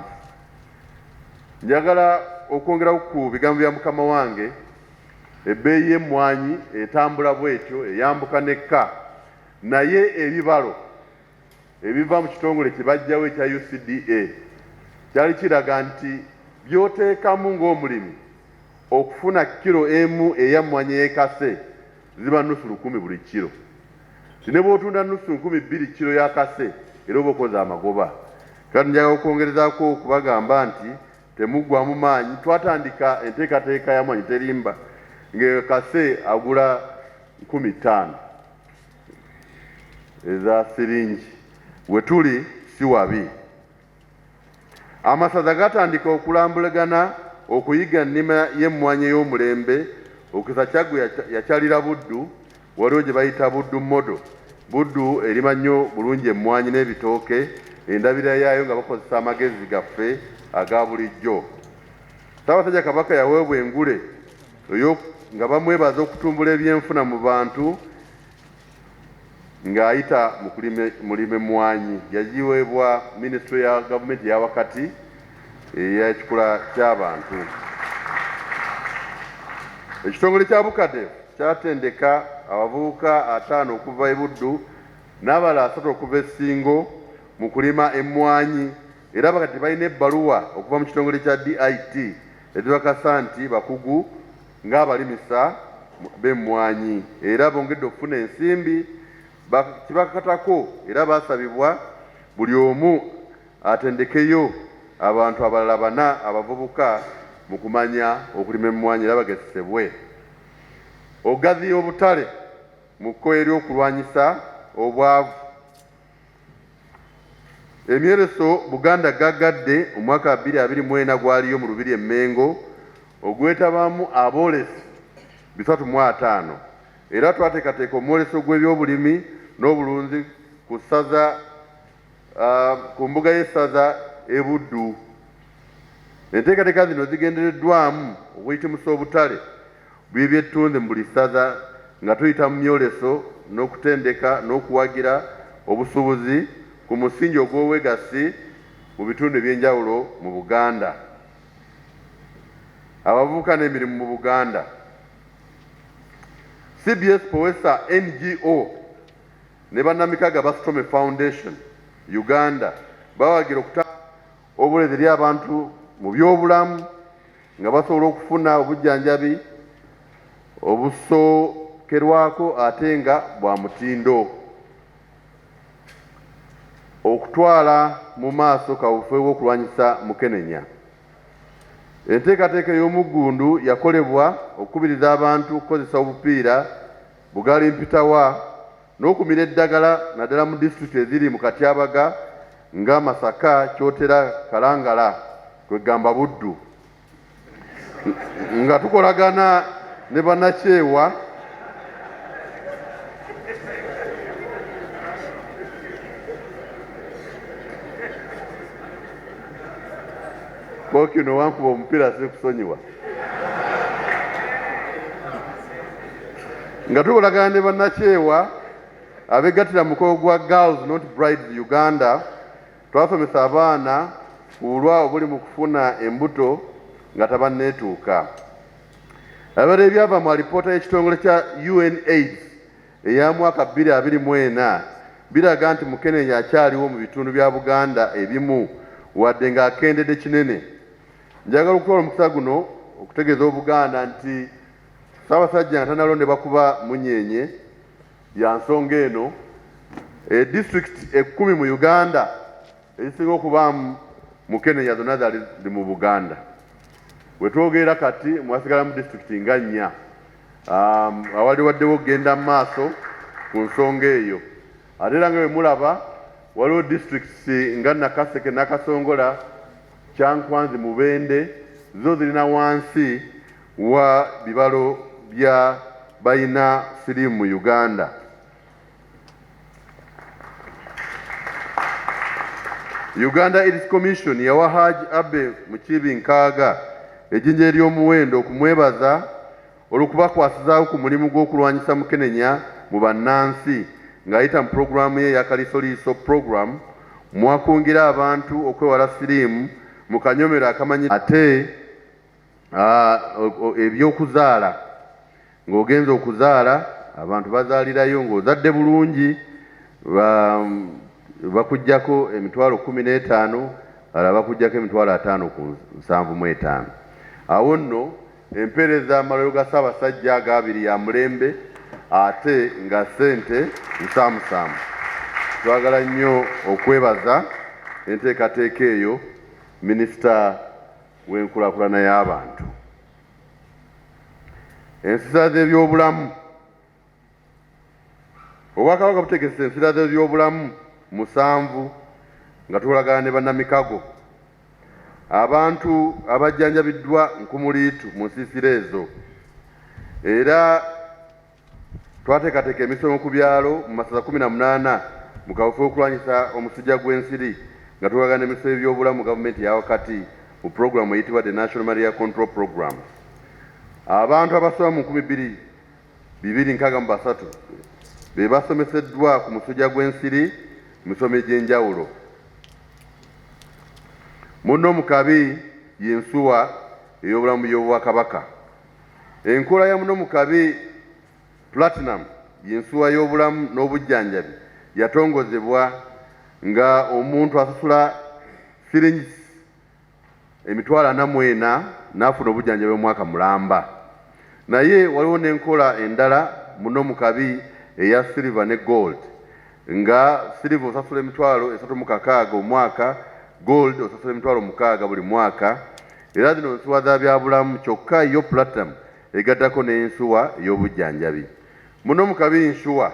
Njagala okwongera ku bigambo bya Mukama wange, ebbeeyi y'emmwanyi etambula bw'etyo eyambuka nekka, naye ebibalo ebiva mu kitongole kye bajjawo ekya UCDA kyali kiraga nti by'oteekamu ng'omulimi okufuna kilo emu ey'emmwanyi ey'ekase ziba nusu 100 buli kiro. Ne bw'otunda nusu 200 kilo ya kase era oba okoze amagoba. Kati njagala okwongerezaako okubagamba nti temuggwamu maanyi. Twatandika enteekateeka ya mmwanyi terimba ng'ekase agula 15,000 eza siringi. We tuli si wabi. Amasaza gatandika okulambulagana okuyiga nnima y'emmwanyi ey'omulembe. Okisa Kyaggwe yakyalira Buddu, waliwo gye bayita Buddu modo. Buddu erima nnyo bulungi emmwanyi n'ebitooke, endabira yaayo nga bakozesa amagezi gaffe aga bulijjo. Ssaabasajja Kabaka yaweebwa engule nga bamwebaza okutumbula ebyenfuna mu bantu ng'ayita mu kulima emmwanyi. Yagiweebwa minisitule ya gavumenti ya wakati ey'ekikula ky'abantu. Ekitongole kya Bukadefu kyatendeka abavubuka 5 okuva e Buddu n'abalala 3 okuva e Ssingo mu kulima emmwanyi, era bakati balina ebbaluwa okuva mu kitongole kya DIT ezibakasa nti bakugu ng'abalimisa b'emmwanyi, era bongedde okufuna ensimbi. Kibakatako era baasabibwa buli omu atendekeyo abantu abalala 4 abavubuka mu kumanya okulima emmwanyi era bagesesebwe. Ogaziya obutale mu kkoye ery'okulwanyisa obwavu. Emyereso Buganda gagadde omwaka 2024 gwaliyo mu Lubiri e Mengo ogwetabamu aboolesi 305, era twateekateeka omwoleso gw'ebyobulimi n'obulunzi ku ssaza ku mbuga y'essaza e Buddu. Enteekateeka zino zigendereddwamu okuyitimusa obutale bw'ebyettunzi mu buli ssaza nga tuyita mu myoleso n'okutendeka n'okuwagira obusuubuzi ku musingi ogw'obwegassi mu bitundu eby'enjawulo mu Buganda. Abavubuka n'emirimu mu Buganda. CBS Powesa NGO ne bannamikaga Bastome Foundation Uganda bawagira obulezi eri abantu mu byobulamu nga basobola okufuna obujjanjabi obusookerwako ate nga bwa mutindo. Okutwala mu maaso kawufe w'okulwanyisa Mukenenya. Enteekateeka y'omuggundu yakolebwa okukubiriza abantu okukozesa obupiira bugali mpitawa n'okumira eddagala naddala mu disitulikiti eziri mu Katyabaga nga Masaka, Kyotera, Kalangala kwegamba Buddu. Nga tukolagana ne bannakyewa Bokino wankuba omupiira si kusonyiwa. Nga tukolagana ne bannakyewa abegattira mu mukolo gwa Girls Not Brides Uganda, twasomesa abaana ku bulwa obuli mu kufuna embuto nga tabanneetuuka. Abadde ebyava mu alipoota y'ekitongole kya UNAIDS eya mwaka 2024 biraga nti Mukenenya akyaliwo mu bitundu bya Buganda ebimu wadde ng'akendedde kinene. Njagala okukola omukisa guno okutegeeza Obuganda nti Ssaabasajja nga tannalondebwa kuba munyenye ya nsonga eno. Disitulikiti 10 mu Uganda ezisinga okubaamu Mukenenya zonna zaali mu Buganda. We twogera kati mwasigala mu disitulikiti nga 4 awali waddewo okugenda mu maaso ku nsonga eyo. Ate era nga bwe mulaba waliwo disitulikiti nga Nakaseke, Nakasongola, Kyankwanzi, Mubende, zo zirina wansi wa bibalo bya bayina siriimu mu Uganda. Uganda AIDS Commission yawa Haji Abe Mukibi nkaaga ejjinja ery'omuwendo okumwebaza olw'okubakwasizaawo ku mulimu gw'okulwanyisa Mukenenya mu bannansi ng'ayita mu pulogulaamu ye eya Kaliisoliiso program mwakungira abantu okwewala siriimu mu kanyomero akamanyi ate ebyokuzaala ng'ogenza okuzaala abantu bazaalirayo ng'ozadde bulungi bakuggyako emitwalo 15 alala bakuggyako emitwalo 5 ku 75. Awo nno empeereza amalero ga Ssaabasajja agabiri ya mulembe ate nga ssente nsaamusaamu. Twagala nnyo okwebaza enteekateeka eyo Minisita w'enkulaakulana y'abantu. Ensisa z'ebyobulamu. Obwakabaka butegese ensisa z'ebyobulamu 7 nga tukolagana ne bannamikago. Abantu abajjanjabiddwa nkumuliitu mu nsiisira ezo. Era twateekateeka emisomo ku byalo mu masaza 18 mu kawufu okulwanyisa omusujja gw'ensiri nga tukolagana n'emisomo ebyobulamu mu gavumenti eya wakati mu pulogulamu eyitibwa The National Malaria Control Program. Abantu abasoba mu 2,263 be basomeseddwa ku musujja gw'ensiri misomo egy'enjawulo. Muno mukabi y'ensuwa ey'obulamu y'Obwakabaka. Enkola ya muno mukabi Platinum y'ensuwa y'obulamu n'obujjanjabi yatongozebwa nga omuntu asasula shillings 40 n'afuna obujjanjabi omwaka mulamba. Naye waliwo n'enkola endala muno mukabi eya silver ne gold nga silver osasula emitwalo 36 omwaka, gold osasula emitwalo 6 buli mwaka. Era zino nsuwa za byabulamu kyokka yo platinum egaddako n'ensuwa ey'obujjanjabi. Muno mukabi nsuwa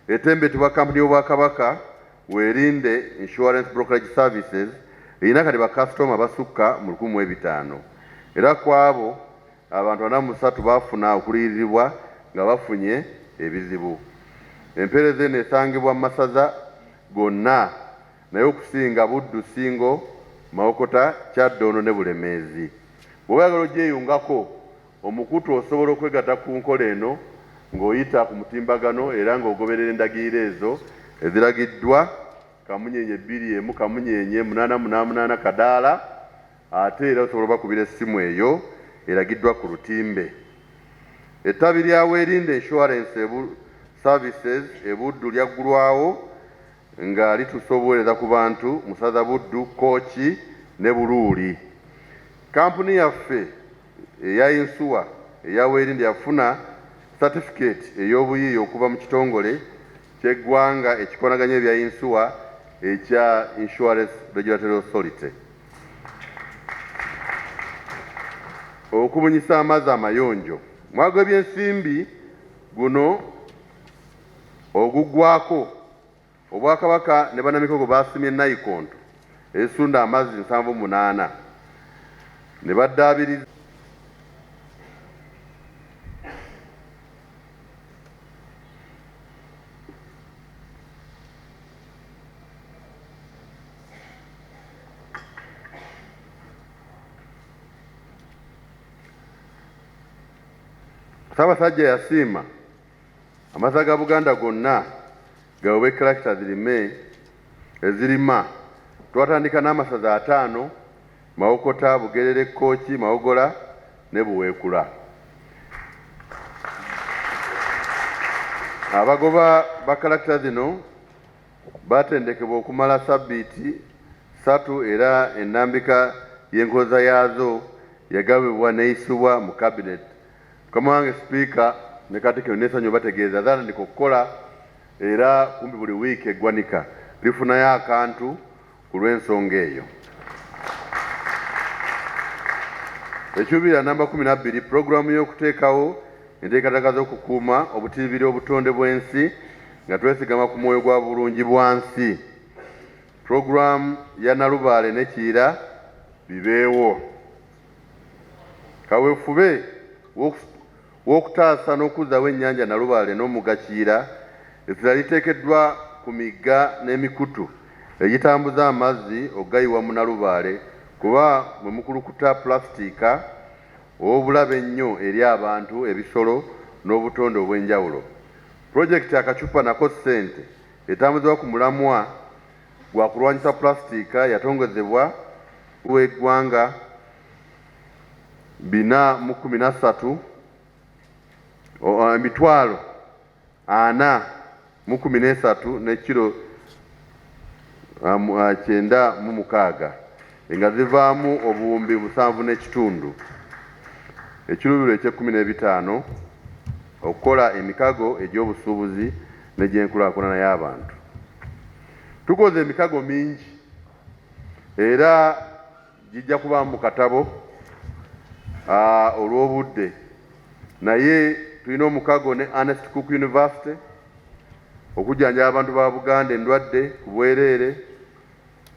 etembetebwa kampuni y'Obwakabaka Werinde Insurance Brokerage Services erina kati bakasitoma basukka mu 1500. Era ku abo abantu 43 baafuna okuliyirirwa nga bafunye ebizibu. Empeereza eno esangibwa mu masaza gonna naye okusinga Buddu, Singo, Mawokota, Kyaddondo ne Bulemeezi. Bw'oyagala ogyeyungako omukutu osobola okwegatta ku nkola eno ng'oyita ku mutimbagano era ng'ogoberera endagiriro ezo eziragiddwa Kamunyenye 21 Kamunyenye 888 Kadaala. Ate era osobola bakubira essimu eyo eragiddwa ku lutimbe. Ettabi lya Werinde Insurance Services Buddu lyaggulwawo nga litusobooleza ku bantu musaza Buddu, Kooki ne Buluuli. Kampuni yaffe eya insuwa eya Werinde yafuna certificate ey'obuyiiya okuva mu kitongole ky'eggwanga ekikonaganya ebya insuwa ekya Insurance Regulatory Authority. Okubunyisa amazzi amayonjo. Omwaka gw'ebyensimbi guno oguggwako Obwakabaka ne bannamikago baasimye nnayikondo esunda amazzi 78 ne baddaabiriza Ssaabasajja yasiima amazzi ga Buganda gonna gawe character ezirima. Twatandika n'amasaza 5 Mawokota, Bugerere, Kooki, Mawogola ne Buweekula. Abagoba ba character zino batendekebwa okumala sabbiiti 3 era ennambika y'enkoloza yaazo yagabibwa n'eyisibwa mu cabinet. Mukama wange Speaker ne Katikkiro n'essanyu bategeeza zaatandika okukola era kumbi buli wiiki eggwanika lifunayo akantu ku lw'ensonga eyo. Ekyubira namba 12 pulogulaamu y'okuteekawo enteekateeka z'okukuuma obutiibiri obutonde bw'ensi nga twesigama ku mwoyo gwa bulungi bwansi. Pulogulaamu ya Nalubaale ne Kiyira bibeewo. Kaweefube w'okutaasa n'okuzzawo ennyanja Nalubaale n'omugga Kiyira essira liteekeddwa ku migga n'emikutu egitambuza amazzi okugayiwa mu Nalubaale kuba mwe mukulukuta pulasitiika ow'obulabe ennyo eri abantu, ebisolo n'obutonde obw'enjawulo. Pulojekiti akacupa nako ssente etambuzibwa ku mulamwa gwa kulwanyisa pulasitiika yatongozebwa w'eggwanga 413 emitwalo 413 ne kilo 96 nga zivaamu obuwumbi 7 n'ekitundu. Ekirubiro ekye15 okukola emikago egy'obusuubuzi n'egy'enkulaakulana y'abantu. Tukoze emikago mingi era gijja kuba mu katabo olw'obudde, naye tulina omukago ne Ernest Cook University okujjanjaba abantu ba Buganda endwadde ku bwereere.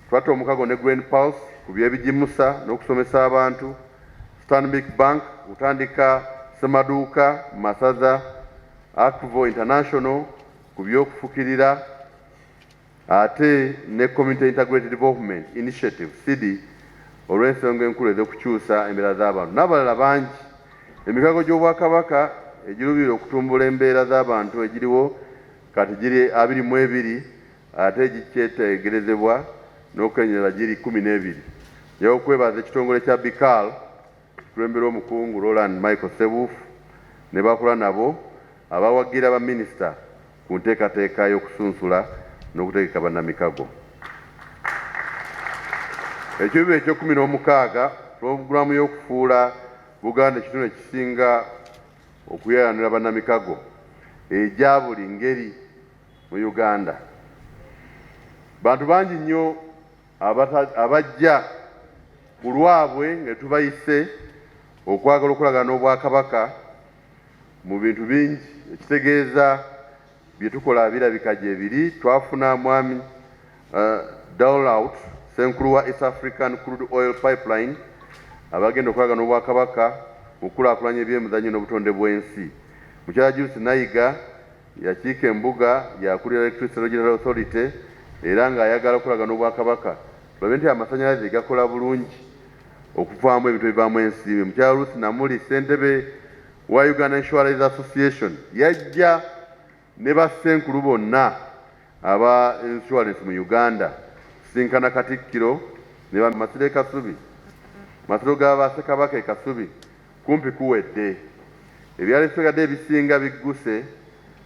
Twatta omukago ne Green Pulse ku by'ebigimusa n'okusomesa abantu. Stanbic Bank kutandika ssemaduuka mu masaza. Acvo International ku by'okufukirira ate ne Community Integrated Development Initiative CIDI olw'ensonga enkulu ez'okukyusa embeera z'abantu n'abalala bangi. Emikago gy'Obwakabaka egirubira okutumbula embeera z'abantu egiriwo kati giri 22 ate egikyetegerezebwa n'okwenyera giri 12. Njaga okwebaza ekitongole kya BICAL kulembera omukungu Roland Michael Sebufu ne bakola nabo abawagira ba minisita ku nteekateeka y'okusunsula n'okutegeka bannamikago. Ekirubiro ekye16 pulogulaamu y'okufuula Buganda ekitundu ekisinga okuyayanira bannamikago egya buli ngeri mu Uganda. Bantu bangi nnyo abajja ku lwabwe nga tubayise okwagala okulagana n'Obwakabaka mu bintu bingi ekitegeeza bye tukola birabika gye biri. Twafuna mwami Dowlout Senkulu wa East African Crude Oil Pipeline abagenda okulagana n'Obwakabaka mu kulaakulanya ebyemizannyo n'obutonde bw'ensi. Mukyala Julius Nayiga yakiika embuga yakulira Electricity Regulatory Authority era ng'ayagala okulagana n'Obwakabaka tulabe nti amasannyalaze gakola bulungi okuvaamu ebintu ebivaamu ensibe. Mukyala Ruth Namuli ssentebe wa Uganda Insurance Association yajja ne bassenkulu bonna aba insurance mu Uganda sinkana Katikkiro ne Masire Kasubi Masiro ga Ssekabaka Kasubi kumpi kuwedde. Ebyali bisigadde ebisinga bigguse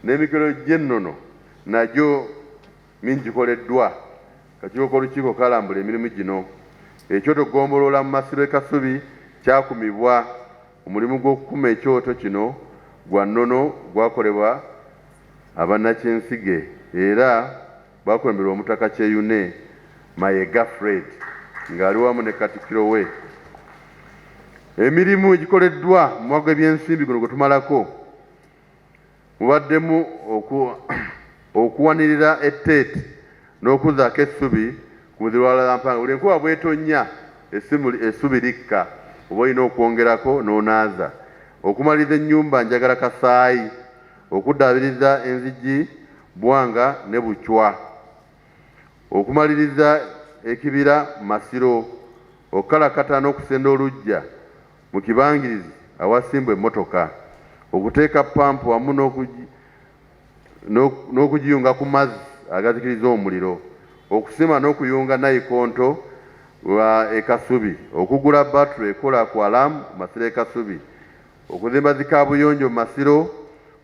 n'emikolo gy'ennono nagyo mingi gikoleddwa. Kakiiko k'olukiiko kalambula emirimu gino. Ekyoto Gombolola mu Masiro Kasubi kyakumibwa. Omulimu gw'okukuma ekyoto kino gwa nnono gwakolebwa abannakyensige era bakulemberwa omutaka Kyeyune Mayiga Fred ng'ali wamu ne Katikkiro we. Emirimu egikoleddwa mu mwaka gw'ebyensimbi guno gwe tumalako mubaddemu okuwanirira etteete n'okuzzaako essubi ku muziro wa Lalampanga. Buli enkuba bw'etonnya essubi likka oba olina okwongerako n'onaaza, okumaliriza ennyumba Njagala Kasaayi, okuddaabiriza enzigi Bwanga ne Bucwa, okumaliriza ekibira Masiro, okukalakata n'okusenda oluggya mu kibangirizi awasimbwa emmotoka, okuteeka pampu wamu n'okugiyunga ku mazzi agazikiriza omuliro, okusima n'okuyunga nayikonto e Kasubi, okugula batule ekola ku alamu ku Masiro e Kasubi, okuzimba zikaabuyonjo mu Masiro,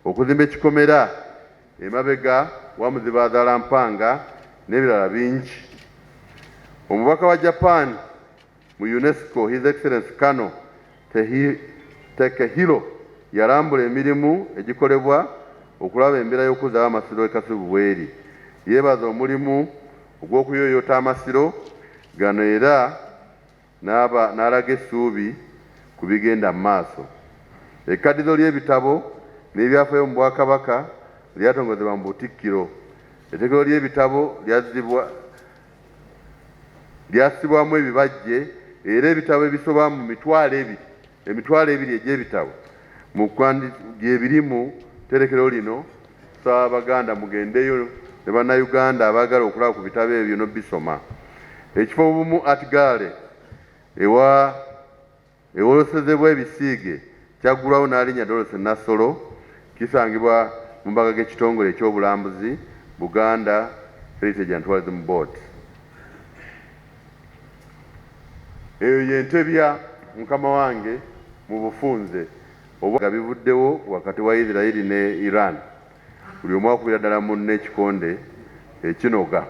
okuzimba ekikomera emabega wa muziba Lalampanga n'ebirala bingi. Omubaka wa Japan mu UNESCO His Excellency Kano Takehiro yalambula emirimu egikolebwa okulaba embeera y'okuzaawo amasiro e Kasubi bweri. Yeebaza omulimu ogw'okuyooyoota amasiro gano era n'alaga essuubi ku bigenda mu maaso. Ekkaddizo ly'ebitabo n'ebyafaayo mu Bwakabaka lyatongozebwa mu Butikkiro. Etterekero ly'ebitabo lyassibwamu ebibajje era ebitabo ebisoba mu emitwalo ebiri egy'ebitabo bye biri mu tterekero lino. Tusaba Abaganda mugendeyo ne Bannayuganda abaagala okulaba ku bitabo ebyo n'obisoma. Ekifo Obumu Art Gallery ewolosezebwa ebisiige kyaggulwawo n'alinnya Dorothy Nassolo, kisangibwa mu mbaga g'ekitongole ekyobulambuzi Buganda Heritage and Tourism Board. Eyo y'entebya mukama wange mu bufunze nga bivuddewo wakati wa Israel ne Iran. Buli omu akubira ddala munne ekikonde ekinoga.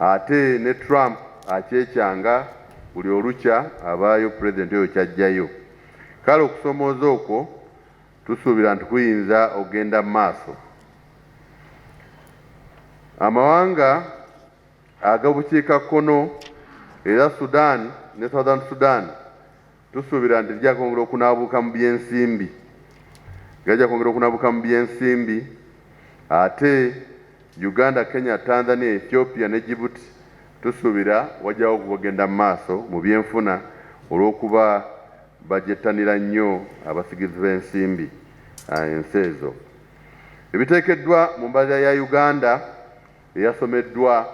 Ate ne Trump akyekyanga buli olukya abaayo pulezidenti oyo kyajjayo. Kale okusomooza okwo tusuubira nti kuyinza okgenda mu maaso. Amawanga ag'obukiikakkono era Sudan ne Southern Sudan tusuubira nti lijja kwongera okunaabuuka mu byensimbi. Gajja kwongera okunaabuuka mu byensimbi. Ate Uganda, Kenya, Tanzania, Ethiopia ne Djibouti tusuubira wajjawo okugenda mu maaso mu byenfuna olw'okuba bajettanira nnyo abasigizi b'ensimbi ensi ezo. Ebiteekeddwa mu mbalirira ya Uganda eyasomeddwa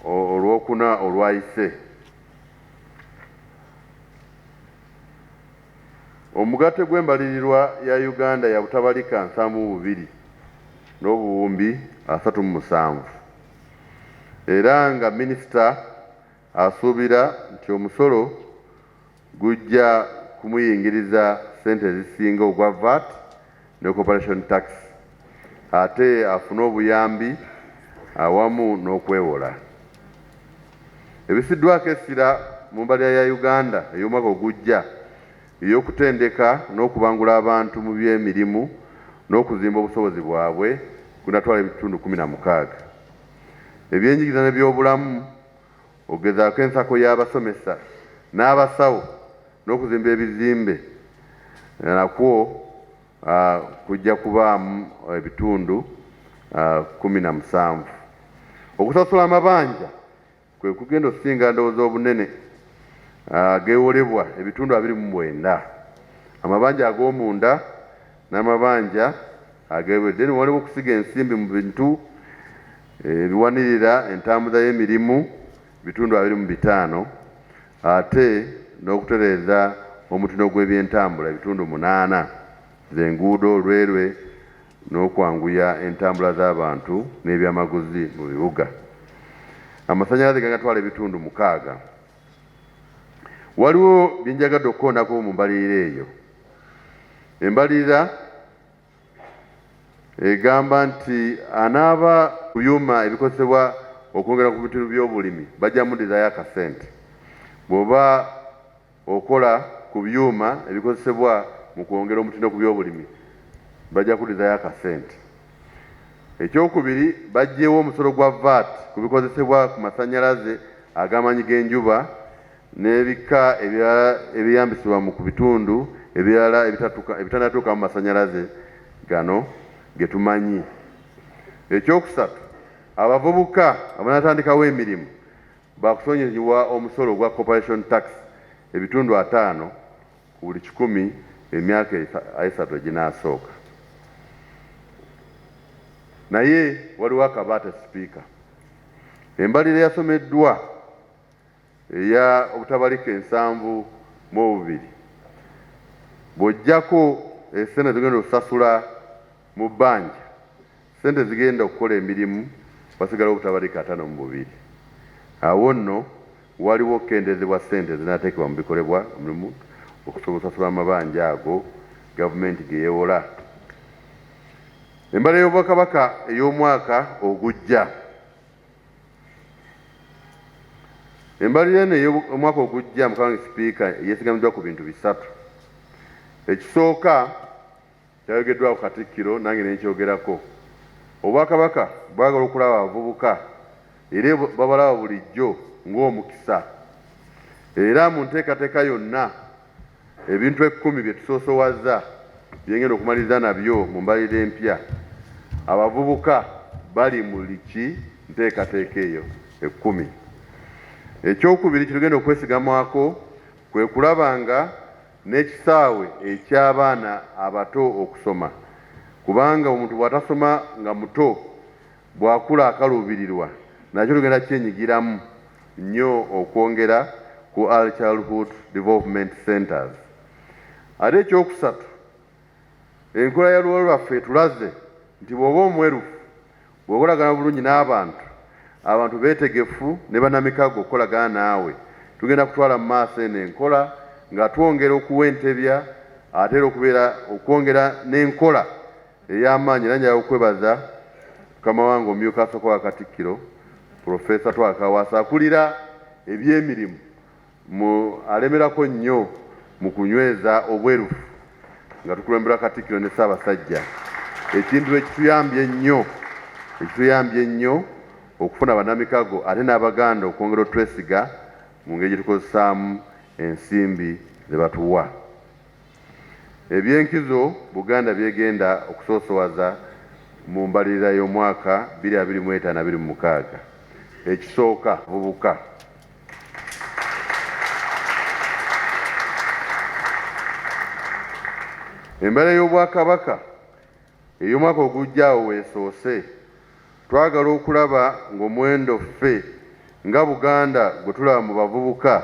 olwokuna olwayise. Omugatte gw'embalirirwa ya Uganda ya butabalika 72 n'obuwumbi 37 era nga minisita asuubira nti omusolo gujja kumuyingiriza ssente ezisinga ogwa VAT ne corporation tax, ate afune obuyambi awamu n'okwewola. Ebisiddwako essira mu mbalirira ya Uganda ey'omwaka ogujja ey'okutendeka n'okubangula abantu mu by'emirimu n'okuzimba obusobozi bwabwe kunatwala ebitundu 16. Ebyenjigiriza n'ebyobulamu ogezaako ensako y'abasomesa n'abasawo n'okuzimba ebizimbe nakwo kujja kubaamu ebitundu 17. Okusasula amabanja kwe kugenda okusinga ndowooza obunene geewolebwa ebitundu 29. Amabanja ag'omunda n'amabanja ag'ebweru. Then waliwo okusiga ensimbi mu bintu ebiwanirira entambuza y'emirimu bitundu 25, ate n'okutereeza omutindo gw'ebyentambula ebitundu 8, z'enguudo, olwerwe n'okwanguya entambula z'abantu n'ebyamaguzi mu bibuga. Amasannyalaze gagatwala ebitundu 6. Waliwo bye njagadde okukoonako mu mbalirira eyo. Embalirira egamba nti anaaba ku byuma ebikozesebwa okwongera ku bintu by'obulimi bajja muddizayo akasente. Bw'oba okola ku byuma ebikozesebwa mu kwongera omutindo ku byobulimi bajja kulizayo akasente. Ekyokubiri, baggyeewo omusolo gwa VAT ku bikozesebwa ku masannyalaze ag'amaanyi g'enjuba n'ebika ebirala ebiyambisibwa ku bitundu ebirala ebitannatuuka mu masannyalaze gano ge tumanyi. Ekyokusatu, abavubuka abanatandikawo emirimu bakusonyiyibwa omusolo gwa corporation tax ebitundu 5 ku buli 100 emyaka 3 eginaasooka. Naye waliwo akabaate sipiika. Embalirira yasomeddwa eya obutabalika 7 bw'oggyako essente zigenda okusasula mu bbanja, ssente zigenda okukola emirimu wasigala obutabalika 52. Awo nno waliwo okukendezebwa ssente zinaateekebwa mu bikolebwa omulimu okusobola okusasula amabanja ago gavumenti ge yeewola. Embalirira y'Obwakabaka ey'omwaka ogujja. Embalirira eno ey'omwaka ogujja Mukama Sipiika yeesigamiddwa ku bintu 3. Ekisooka kyayogeddwa ku Katikkiro, nange nekyogerako. Obwakabaka bwagala okulaba abavubuka era babalaba bulijjo ng'omukisa. Era mu nteekateeka yonna ebintu 10 bye tusoosowaza byengenda okumaliriza nabyo mu mbalirira empya, abavubuka bali mu nteekateeka eyo 10. Ekyokubiri kitugenda okwesigamwako kwe kulaba nga n'ekisaawe eky'abaana abato okusoma, kubanga omuntu bw'atasoma nga muto bw'akula akaluubirirwa nakyo tugenda kyenyigiramu nnyo okwongera ku Early Childhood Development Centers. Ate ekyokusatu, enkola ya luwalo lwaffe tulaze nti bw'oba omwerufu bw'okolagana bulungi n'abantu, abantu beetegefu ne bannamikago okukolagana naawe, tugenda kutwala mu maaso eno enkola nga twongera okuwentebya ate era okwongera n'enkola ey'amaanyi. Era njagala okwebaza Mukama wange omumyuka asooka wa Katikkiro Profesa Twakawaasa akulira ebyemirimu alemerako nnyo mu kunyweza obwerufu nga tukulemberwa Katikkiro ne Ssaabasajja, ekintu ekituyambye nnyo okufuna bannamikago ate n'Abaganda okwongera otwesiga mu ngeri gye tukozesaamu ensimbi ze batuwa. Ebyenkizo Buganda byegenda okusoosowaza mu mbalirira y'omwaka 2025-2026. Ekisooka, bubuka. Embalirira y'Obwakabaka ey'omwaka ogujjaawo weesoose, twagala okulaba ng'omuwendo ffe nga Buganda gwe tulaba mu bavubuka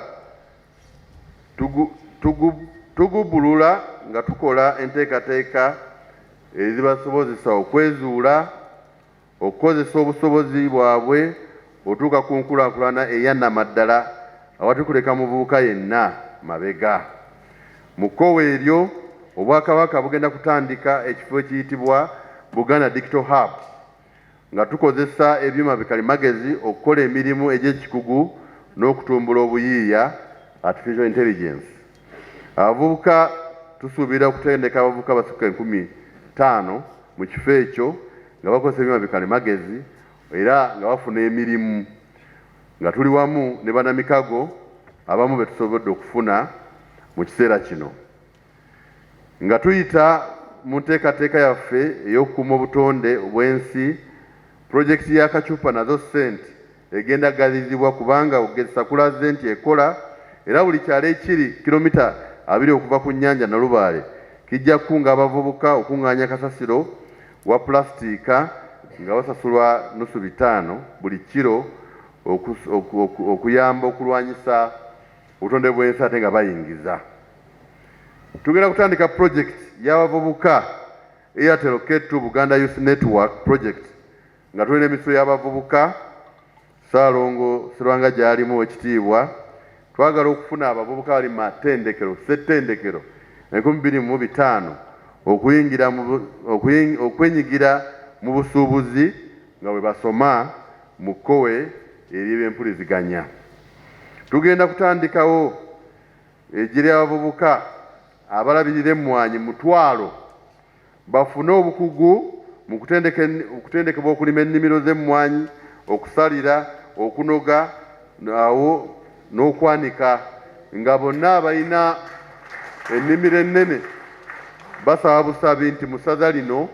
tugubbulula nga tukola enteekateeka ezibasobozesa okwezuula, okukozesa obusobozi bwabwe otuuka ku nkulaakulana eyannamaddala awatali kuleka muvubuka yenna mabega. Mu kkowe eryo Obwakabaka bugenda kutandika ekifo ekiyitibwa Buganda Digital Hub nga tukozesa ebyuma bikalimagezi okukola emirimu egy'ekikugu n'okutumbula obuyiiya, artificial intelligence. Abavubuka tusuubira okutendeka abavubuka basukka 50,000 mu kifo ekyo nga bakozesa ebyuma bikalimagezi era nga bafuna emirimu, nga tuli wamu ne bannamikago abamu be tusobodde okufuna mu kiseera kino. Nga tuyita mu nteekateeka yaffe ey'okukuuma obutonde bw'ensi, pulojekiti ya Kacupa nazo ssente egenda gazizibwa kubanga okugezesa kulaze nti ekola, era buli kyalo ekiri kilomita 2 okuva ku nnyanja Nalubaale kijja kukunga abavubuka okuŋŋaanya kasasiro wa pulasitiika nga basasulwa $5 buli kiro okuyamba okulwanyisa obutonde bw'ensi ate nga bayingiza. Tugenda kutandika project y'abavubuka Airtel K2 Buganda Youth Network project nga tulina emiso y'abavubuka. Ssaalongo Sserwanga gy'alimu ekitiibwa, twagala okufuna abavubuka bali mu matendekero, ssettendekero 25,000 okwenyigira mu busuubuzi nga bwe basoma mu kkowe ery'ebyempuliziganya. Tugenda kutandikawo eggye ly'abavubuka abalabirira emmwanyi 1,000 bafune obukugu mu kutendekebwa okulima ennimiro z'emmwanyi, okusalira, okunoga awo n'okwanika, nga bonna abalina ennimiro ennene basaba busabi nti mu ssaza lino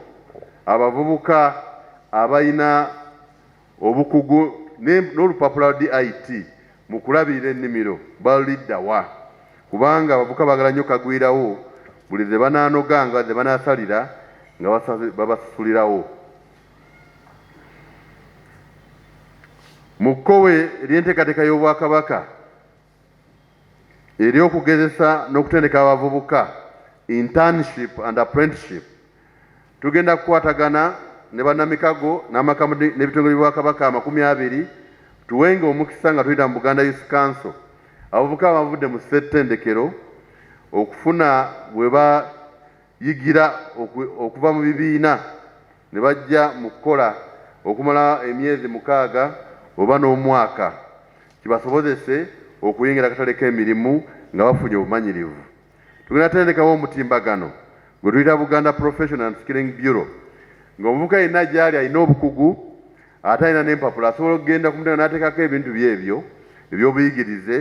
abavubuka abalina obukugu n'olupapula DIT mu kulabirira ennimiro baliddawa, kubanga abavubuka baagala nnyo kagwirawo, buli ze banaanoganga ze banaasalira nga babasasulirawo. Mu kkowe ery'enteekateeka y'Obwakabaka ery'okugezesa n'okutendeka abavubuka internship and apprenticeship, tugenda kukwatagana ne bannamikago n'ebitongole by'Obwakabaka 20 tuwenga omukisa nga tuyita mu Buganda Youth Council abavubuka abavudde mu ssettendekero okufuna bwe bayigira okuva mu bibiina ne bajja mu kukola okumala emyezi 6 oba n'omwaka, kibasobozese okuyingira akatale k'emirimu nga bafunye obumanyirivu. Tugenda tendekawo omutimbagano gwe tuyita Buganda Professional and Skilling Bureau, ng'omuvubuka yenna gy'ali alina obukugu ate alina n'empapula asobola okugenda ku mutimbagano n'ateekako ebintu byebyo eby'obuyigirize,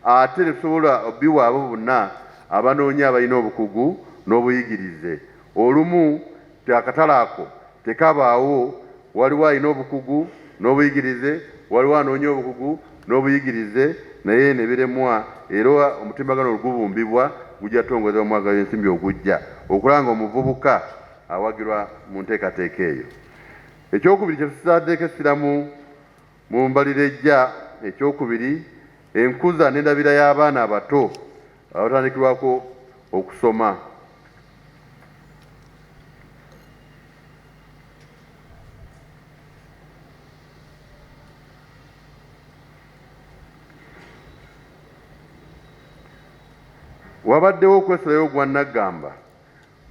ate tetusobola obiwa abo bonna abanoonya abalina obukugu n'obuyigirize. Olumu akatale ako tekabaawo, waliwo alina obukugu n'obuyigirize, waliwo anoonya obukugu n'obuyigirize naye ne biremwa, era omutimbagano ogubumbibwa gujja ttongozebwa mu mwaka gw'ensimbi ogujja okulanga omuvubuka awagirwa mu nteekateeka eyo. Ekyokubiri kye tusaddeeko essiramu mu mbaliro ejja, ekyokubiri enkuza n'endabira y'abaana abato abatandikirwako okusoma. Wabaddewo okwesalayo gwa Naggamba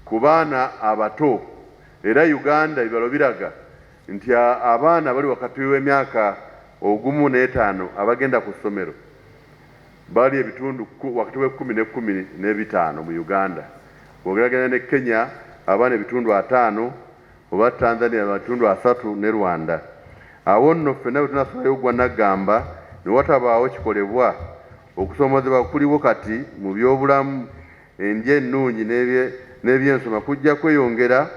ku baana abato, era Uganda ebibalo biraga nti abaana bali wakati w'emyaka 1 n'etaano abagenda ku ssomero bali ebitundu wakati w'e10 ne 15 mu Uganda. Bw'ogeraganya ne Kenya abaana ebitundu 5, oba Tanzania ebitundu 3 ne Rwanda. Awo nno ffenna bwe tunasalayo gwa Naggamba ne watabaawo kikolebwa okusomozebwa kuliwo kati mu byobulamu, endya ennungi n'ebyensoma kujja kweyongera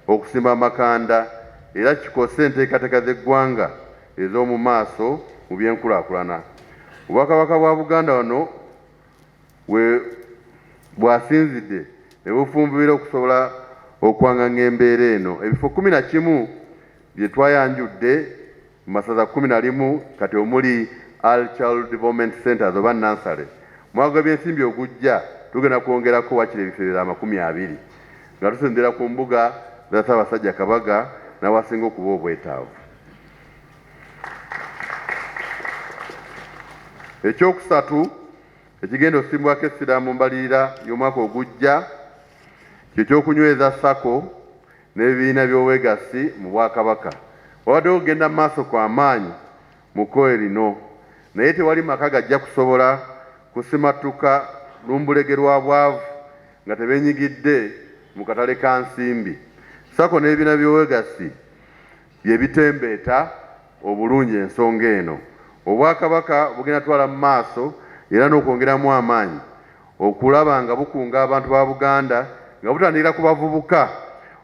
okusimba amakanda, era kikose enteekateeka z'eggwanga ez'omu maaso mu by'enkulaakulana. Obwakabaka bwa Buganda wano bwasinzidde ne bufumbirira okusobola okwangaŋŋa embeera eno. Ebifo 11 bye twayanjudde mu masaza 11 kati omuli Early Child Development Centers oba Nansale. Mwaka gw'ebyensimbi ogujja tugenda kwongerako wakiri ebifo ebirala 20 nga tusinziira ku mbuga za Ssaabasajja Kabaga n'awasinga okuba obwetaavu. Ekyokusatu ekigenda okusimbwako essira mu mbalirira y'omwaka ogujja kye ky'okunyweza SACCO n'ebibiina by'obwegasi mu Bwakabaka. Wabaddewo okugenda mu maaso kw'amaanyi mu kkowe lino, naye tewali maka gajja kusobola kusimatuka lumbulege lwa bwavu nga tebeenyigidde mu katale ka nsimbi. SACCO n'ebibiina by'obwegasi bye bitembeeta obulungi ensonga eno. Obwakabaka bugenda twala mu maaso era n'okwongeramu amaanyi okulaba nga bukunga abantu ba Buganda nga butandikira ku bavubuka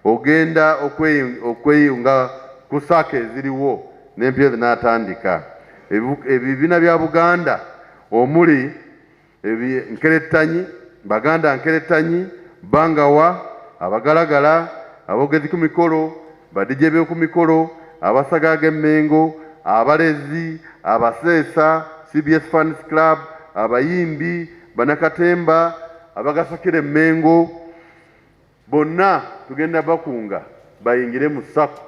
ogenda okweyunga ku SACCO eziriwo n'empya zinatandika. Ebibiina bya Buganda omuli Nkerettanyi, Baganda Nkerettanyi, Bangawa, Abagalagala, Abogezi ku mikolo, Badije b'oku mikolo, Abasagaga Emmengo, Abalezi, Abaseesa, CBS Fans Club, Abayimbi, Banakatemba, Abagasakira Emmengo, bonna tugenda bakunga bayingire mu SACCO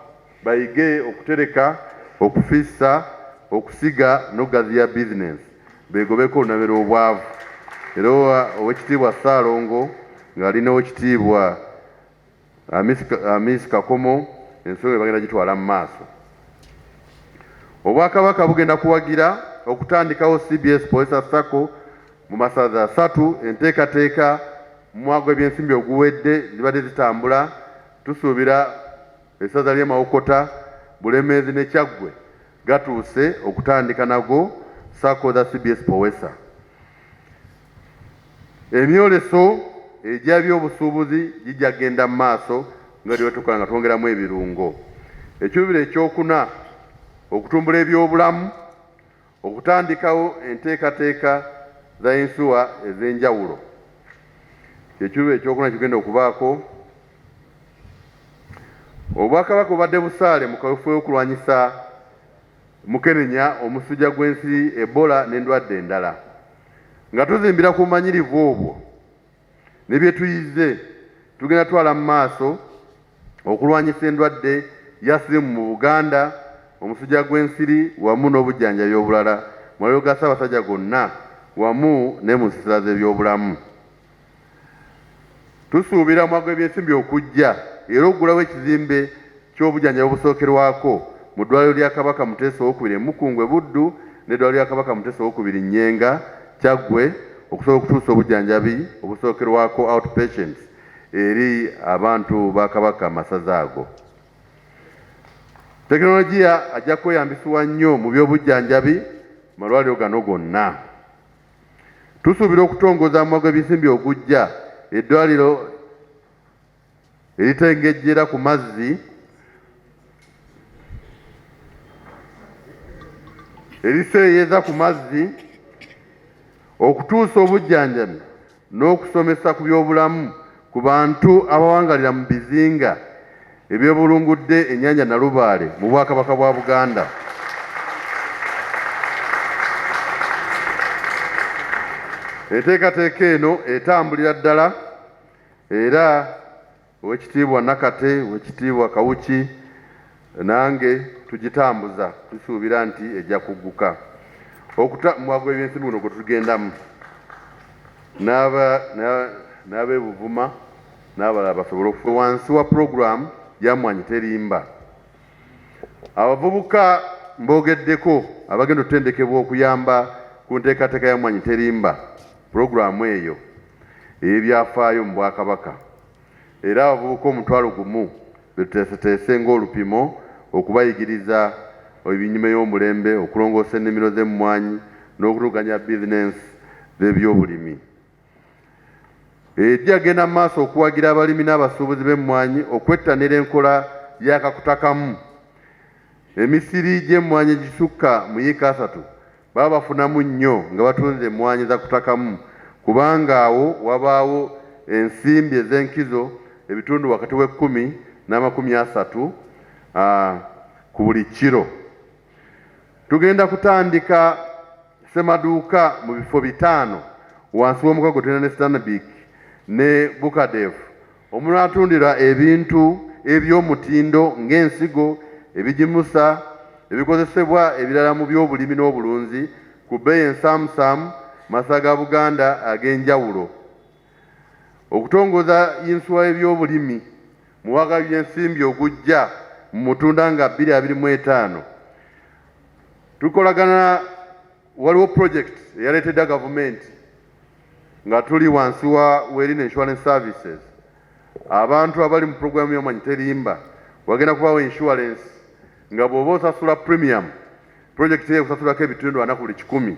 bayige okutereka, okufissa, okusiga n'okugaziya bizinesi begobeko olunabera obwavu. Era Oweekitiibwa Ssaalongo ng'ali n'Oweekitiibwa Amisi Kakomo ensonga bagenda gitwala mu maaso. Obwakabaka bugenda kuwagira okutandikawo CBS Poesa SACCO mu masaza 3 enteekateeka mu mwaka gw'ebyensimbi oguwedde zibadde zitambula. Tusuubira essaza ly'e Mawokota, Bulemeezi ne Kyaggwe gatuuse okutandika nago SACCO za CBS Powesa. Emyoleso egya by'obusuubuzi gijja kgenda mu maaso nga bwe tukola nga twongeramu ebirungo. Ekyubiro ekyokuna okutumbula ebyobulamu, okutandikawo enteekateeka za ensuwa ez'enjawulo. Ekyubiro ekyokuna kigenda okubaako. Obwakabaka obadde busaale mu kaweefube w'okulwanyisa mukenenya omusujja gw'ensiri, Ebola n'endwadde endala. Nga tuzimbira ku bumanyirivu obwo ne bye tuyize, tugenda twala mu maaso okulwanyisa endwadde ya siriimu mu Buganda, omusujja gw'ensiri wamu n'obujjanjabi obulala mu malwaliro ga Ssaabasajja gonna wamu ne mu nsiisira z'ebyobulamu. Tusuubira mu mwaka gw'ebyensimbi okujja era okugulawo ekizimbe ky'obujjanjabi obusookerwako mu ddwaliro lya Kabaka Muteesa II e Mukungwe Buddu n'eddwaliro lya Kabaka Muteesa II Nnyenga Kyaggwe okusobola okutuusa obujjanjabi obusookerwako outpatients eri abantu ba Kabaka amasaza ago. Tekinologiya ajja kweyambisibwa nnyo mu by'obujjanjabi malwaliro gano gonna. Tusuubira okutongoza mu mwaka gw'ebyensimbi ogujja eddwaliro eritengejjera ku mazzi eriseeyeeza ku mazzi, okutuusa obujjanjabi n'okusomesa ku byobulamu ku bantu abawangalira mu bizinga ebyobulungudde ennyanja Nalubaale mu Bwakabaka bwa Buganda. Enteekateeka eno etambulira ddala era Oweekitiibwa Nakate, Oweekitiibwa Kawuki nange tugitambuza, tusuubira nti ejja kugguka. Mu mwaka gw'ebyensimbi guno gwe tugendamu n'ab'e Buvuma n'abalala basobole okufa wansi wa puroguramu ya Mmwanyi Terimba. Abavubuka mboogeddeko abagenda okutendekebwa okuyamba ku nteekateeka ya Mmwanyi Terimba, puroguramu eyo ey'ebyafaayo mu Bwakabaka. Era abavubuka 1,000 betuteeseteese ng'olupimo okubayigiriza ebinyume y'omulembe, okulongoosa ennimiro z'emmwanyi n'okutuganya bizinensi z'ebyobulimi. Ejja genda mu maaso okuwagira abalimi n'abasuubuzi b'emmwanyi okwettanira enkola y'akakutakamu. Emisiri gy'emmwanyi egisukka mu yiika 3 baba bafunamu nnyo nga batunze emmwanyi za kutakamu, kubanga awo wabaawo ensimbi ez'enkizo ebitundu wakati w'10 n'amakumi 30 ku buli kiro. Tugenda kutandika ssemaduuka mu bifo 5 wansi w'omukago tulina ne Stanbic ne Bukadev omunaatundira ebintu eby'omutindo ng'ensigo, ebigimusa, ebikozesebwa ebirala mu by'obulimi n'obulunzi ku bbeeyi ensaamusaamu masa ga Buganda ag'enjawulo. Okutongoza yinsuwa y'ebyobulimi mu mwaka gw'ebyensimbi ogujja mu Mutunda nga 2025 tukolagana, waliwo project eyaleetedde gavumenti nga tuli wansi wa Wellin Insurance Services. Abantu abali mu puroguramu ya Mmwanyi Terimba wagenda kubawo insurance nga bw'oba osasula premium, project eyo kusasulako ebitundu 4 ku buli 100,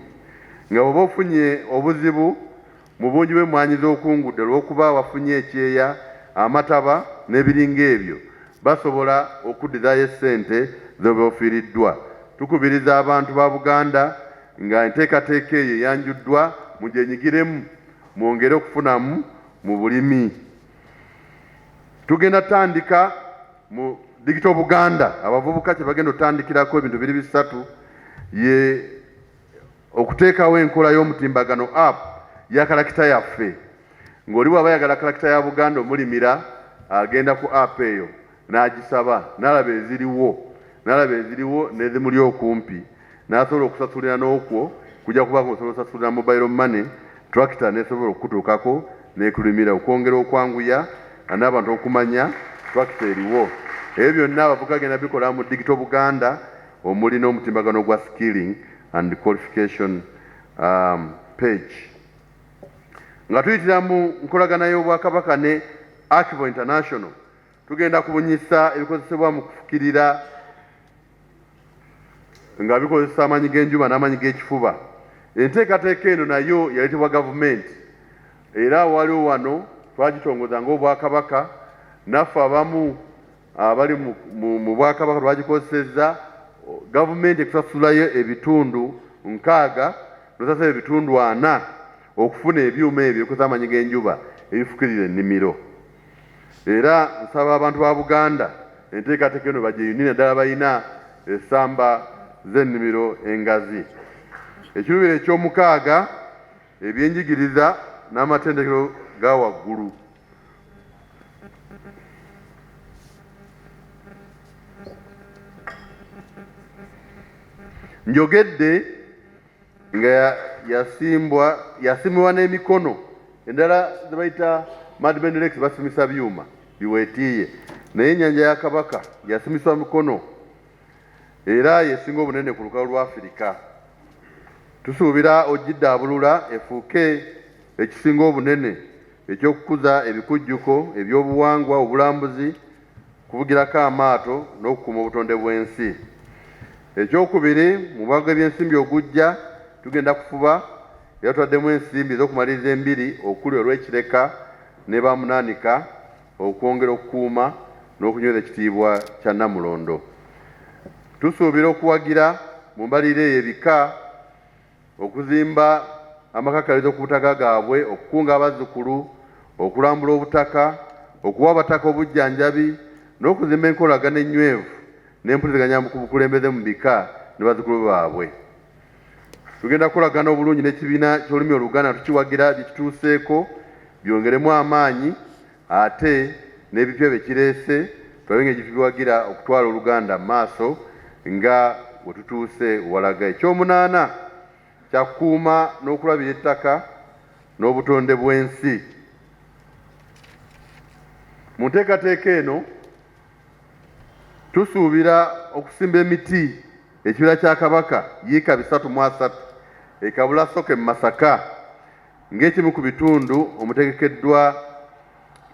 nga bw'oba ofunye obuzibu mu bungi bw'emmwanyi z'okungudde olw'okuba wafunye ekyeya, amataba n'ebiringa ebyo, basobola okuddizayo ssente z'oba ofiiriddwa. Tukubiriza abantu ba Buganda nga enteekateeka eyo eyanjuddwa mugyenyigiremu mwongere okufunamu mu bulimi. Tugenda tandika mu Digital Buganda, abavubuka kye bagenda otandikirako ebintu 2 ye okuteekawo enkola y'omutimbagano app ya kalakita yaffe. Ng'oli bw'aba ayagala kalakita ya Buganda omulimira agenda ku app eyo n'agisaba n'alaba eziriwo n'ezimuli okumpi n'asobola okusasulira n'okwo kujja kuba osobola okusasulira mobile money, tractor n'esobola okukutuukako n'ekulimira, okwongera okwanguya n'abantu okumanya tractor eriwo. Ebyo byonna abavubuka genda bikola mu Digital Buganda omuli n'omutimbagano gwa skilling and qualification page. nga tuyitira mu nkolagana y'Obwakabaka ne Akibo International tugenda kubunyisa ebikozesebwa mu kufukirira nga bikozesa amaanyi g'enjuba n'amaanyi g'ekifuba. Enteekateeka eno nayo yaleetebwa gavumenti era waliwo wano twagitongoza ng'Obwakabaka, naffe abamu abali mu Bwakabaka twagikozesezza gavumenti ekusasulayo ebitundu 6 nosasa ebitundu 4 okufuna ebyuma ebyo ebikoze amaanyi g'enjuba ebifukirira ennimiro. Era nsaba abantu ba Buganda enteekateeka eno bagyeyuni naddala balina essamba z'ennimiro engazi. Ekiruubiro eky'omukaaga ebyenjigiriza n'amatendekero ga waggulu. Njogedde nga yasimbibwa n'emikono endala ze bayita Madmen Rex basimisa byuma biweetiiye, naye ennyanja ya Kabaka yasimiswa mikono era yesinga obunene ku lukalu lwa Afirika. Tusuubira ogiddaabulula efuuke ekisinga obunene eky'okukuza ebikujjuko eby'obuwangwa, obulambuzi, kuvugirako amaato n'okukuuma obutonde bw'ensi. Ekyokubiri, mu bwago ebyensimbi ogujja tugenda kufuba era tutaddemu ensimbi ez'okumaliriza embiri okuli olw'ekireka ne bamunaanika okwongera okukuuma n'okunyweza ekitiibwa kya Namulondo. Tusuubira okuwagira mu mbalire eyo ebika, okuzimba amakakalizo ku butaka gaabwe, okukunga abazzukulu, okulambula obutaka, okuwa abataka obujjanjabi n'okuzimba enkolagana ennywevu n'empuliziganya ku bukulembeze mu bika ne bazzukulu baabwe. Tugenda kukolagana obulungi n'ekibiina ky'olulimi Oluganda tukiwagira bikituuseeko byongeremu amaanyi ate n'ebipya bekireese tulabe nga ekibiwagira okutwala Oluganda mu maaso nga bwe tutuuse walaga. Ekyomunaana kya kukuuma n'okulabira ettaka n'obutonde bw'ensi. Mu nteekateeka eno tusuubira okusimba emiti ekibira kya Kabaka yiika 330 Kabulasoke mu Masaka ng'ekimu ku bitundu omutegekeddwa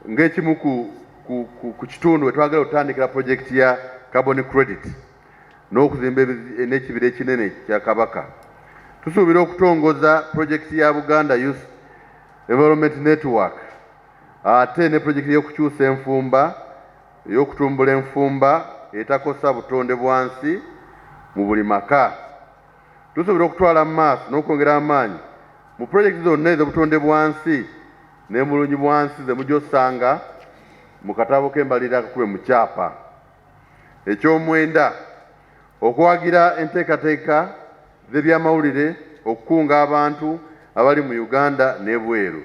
ng'ekimu ku kitundu wetwagala okutandikira pulojekiti ya carbon credit n'okuzimba n'ekibira ekinene kya Kabaka. Tusuubira okutongoza pulojekiti ya Buganda Youth Environment Network ate ne pulojekiti y'okukyusa enfumba ey'okutumbula enfumba etakosa butonde bwansi mu buli maka. Tusuubira okutwala mu maaso n'okwongera amaanyi mu pulojekiti zonna ez'obutonde bwansi n'emulungi bwansi ze mujja osanga mu katabo k'embalirira akakube mu kyapa. Ekyomwenda, okuwagira enteekateeka z'ebyamawulire okukunga abantu abali mu Uganda n'ebweru.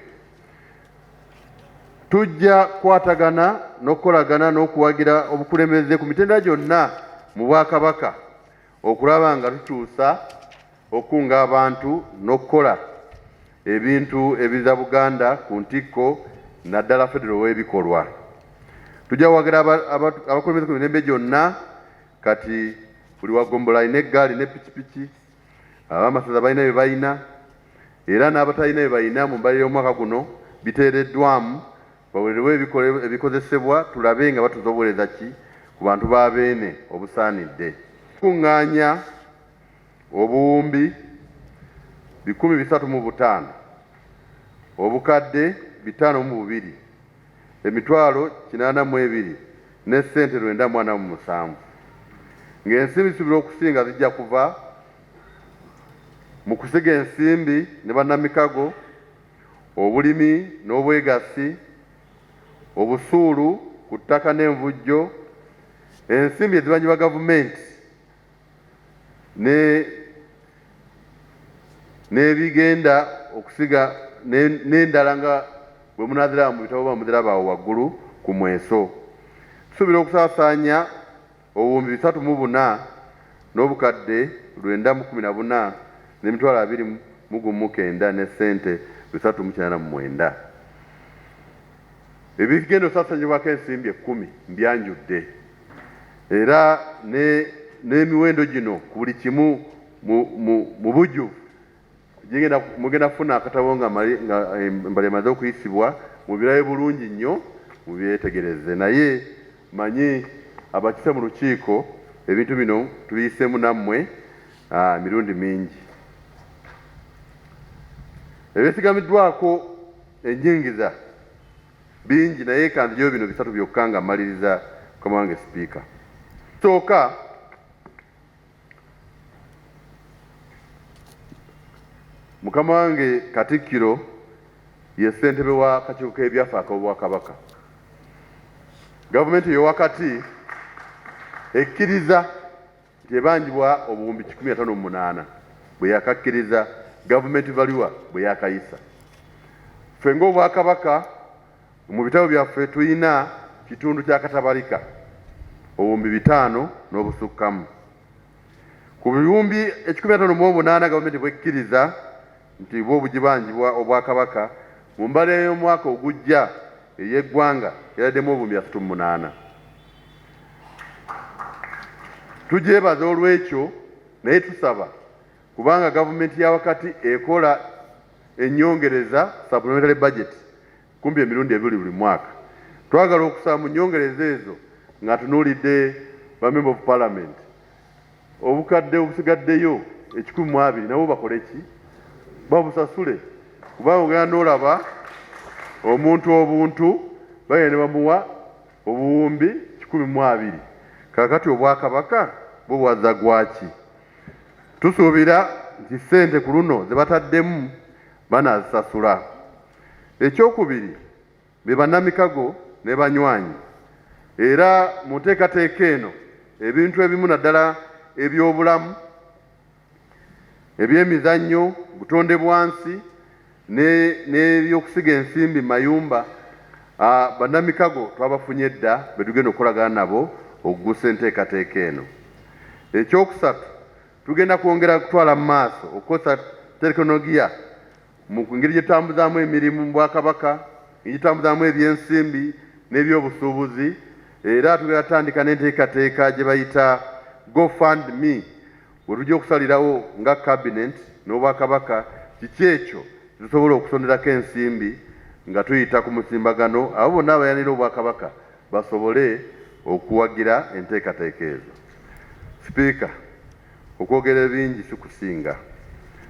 Tujja kukwatagana n'okukolagana n'okuwagira obukulembeze ku mitendera gyonna mu Bwakabaka okulaba nga tutuusa okukunga abantu n'okukola ebintu ebiza Buganda ku ntikko naddala federo w'ebikolwa. Tujja kuwagira abakulembeze ku mirembe gyonna, kati buli wagombola alina eggaali ne pikipiki, ab'amasaza balina bye balina era n'abatalina bye balina mu mbalire y'omwaka guno biteereddwamu baweererwe ebikozesebwa tulabe nga batuuza obuweereza ki ku bantu ba Beene obusaanidde. Kuŋŋaanya obuwumbi 305, obukadde 502, emitwalo 82 ne ssente 947 ng'ensimbi zisuubirwa okusinga zijja kuva mu kusiga ensimbi ne bannamikago, obulimi n'obwegassi, obusuulu ku ttaka n'envujjo, ensimbi ezibanyibwa gavumenti n'ebigenda okusiga n'endala nga bwe munaaziraba mu bitabo bamuziraba awo waggulu ku mweso. Tusuubira okusaasaanya obuwumbi 304 n'obukadde 914 n'emitwalo 219 ne ssente 389. Ebigenda okusaasaanyibwako ensimbi 10 mbyanjudde era n'emiwendo gino ku buli kimu mu bujjuvu mugenda kufuna akatabo nga embali emaze okuyisibwa mubirabe bulungi nnyo mubyetegereze naye manyi abakise mu lukiiko ebintu bino tubiyiseemu nammwe mirundi mingi ebyesigamiddwako ennyingiza bingi naye kanziyo bino bisatu byokka nga mmaliriza mukama wange sipiika sooka mukama wange Katikkiro ye ssentebe wa kakiiko k'ebyafa ak'Obwakabaka gavumenti ey'owakati ekkiriza nti ebanjibwa obuwumbi 158 bwe yakakkiriza gavumenti valiwa bwe yakayisa ffe ng'Obwakabaka mu bitabo byaffe tulina kitundu kya katabalika obuwumbi 5 n'obusukkamu ku biwumbi 158 gavumenti bwekkiriza nti bwo bugibanjibwa Obwakabaka mu mbala y'omwaka ogujja ey'eggwanga yaraddemu obuwumbi 38 tujeebaza olw'ekyo naye tusaba kubanga gavumenti ya wakati ekola ennyongereza supplementary budget kumpi emirundi 2 buli mwaka twagala okusaba mu nnyongereza ezo nga tunuulidde ba member of parliament obukadde obusigaddeyo 120 nabo bakole ki babusasule kubanga ogenda n'olaba omuntu obuntu bagenda ne bamuwa obuwumbi 120 kakati Obwakabaka bwo bwazza gwaki tusuubira nti ssente ku luno ze bataddemu banaazisasula ekyokubiri be bannamikago ne banywanyi era mu nteekateeka eno ebintu ebimu naddala ebyobulamu ebyemizannyo butonde bwansi n'ebyokusiga ensimbi mayumba bannamikago twabafunye dda be tugenda okukolagana nabo okugusa enteekateeka eno ekyokusatu tugenda kwongera kutwala mu maaso okukozesa tekinologiya mu ngeri gyetambuzaamu emirimu mu Bwakabaka egitambuzaamu ebyensimbi n'ebyobusuubuzi era tugenda tandika n'enteekateeka gye bayita GoFundMe bwe tujja okusalirawo nga cabinet n'Obwakabaka kiki ekyo tusobola okusonderako ensimbi nga tuyita ku musimbagano abo bonna abayanira Obwakabaka basobole okuwagira enteekateeka ezo. Sipiika, okwogera bingi si kusinga,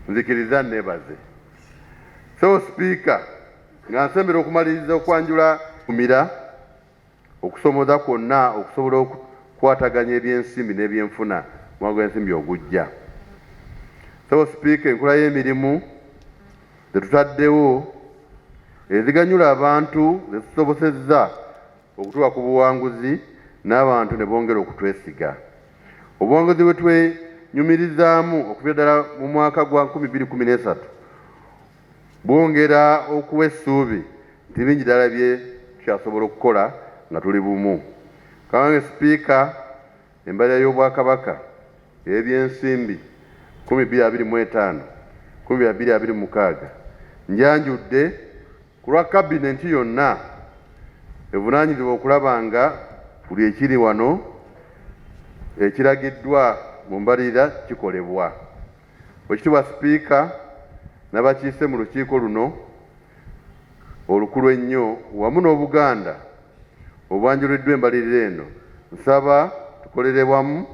nzikiriza neebaze. So Sipiika, nga nsembera okumaliriza okwanjula kumira okusomoza kwonna okusobola okukwataganya ebyensimbi n'ebyenfuna mwaka gw'ensimbi ogujja. So Sipiika, enkola y'emirimu tetutaddewo eziganyula abantu zetusobosezza okutuuka ku buwanguzi n'abantu ne bongera okutwesiga. Obuwanguzi bwe twenyumirizaamu okuva ddala mu mwaka gwa 2013 bwongera okuwa essuubi nti bingi ddala bye tukyasobola okukola nga tuli bumu. Kawange Sipiika, embalirira y'Obwakabaka ey'ebyensimbi 2025 2026 njanjudde ku lwa kabinenti yonna evunaanyizibwa okulaba nga buli ekiri wano ekiragiddwa mu mbalirira kikolebwa. Ekitiibwa Sipiika n'abakiise mu lukiiko luno olukulu ennyo wamu n'Obuganda obwanjuluddwa embalirira eno, nsaba tukolere wamu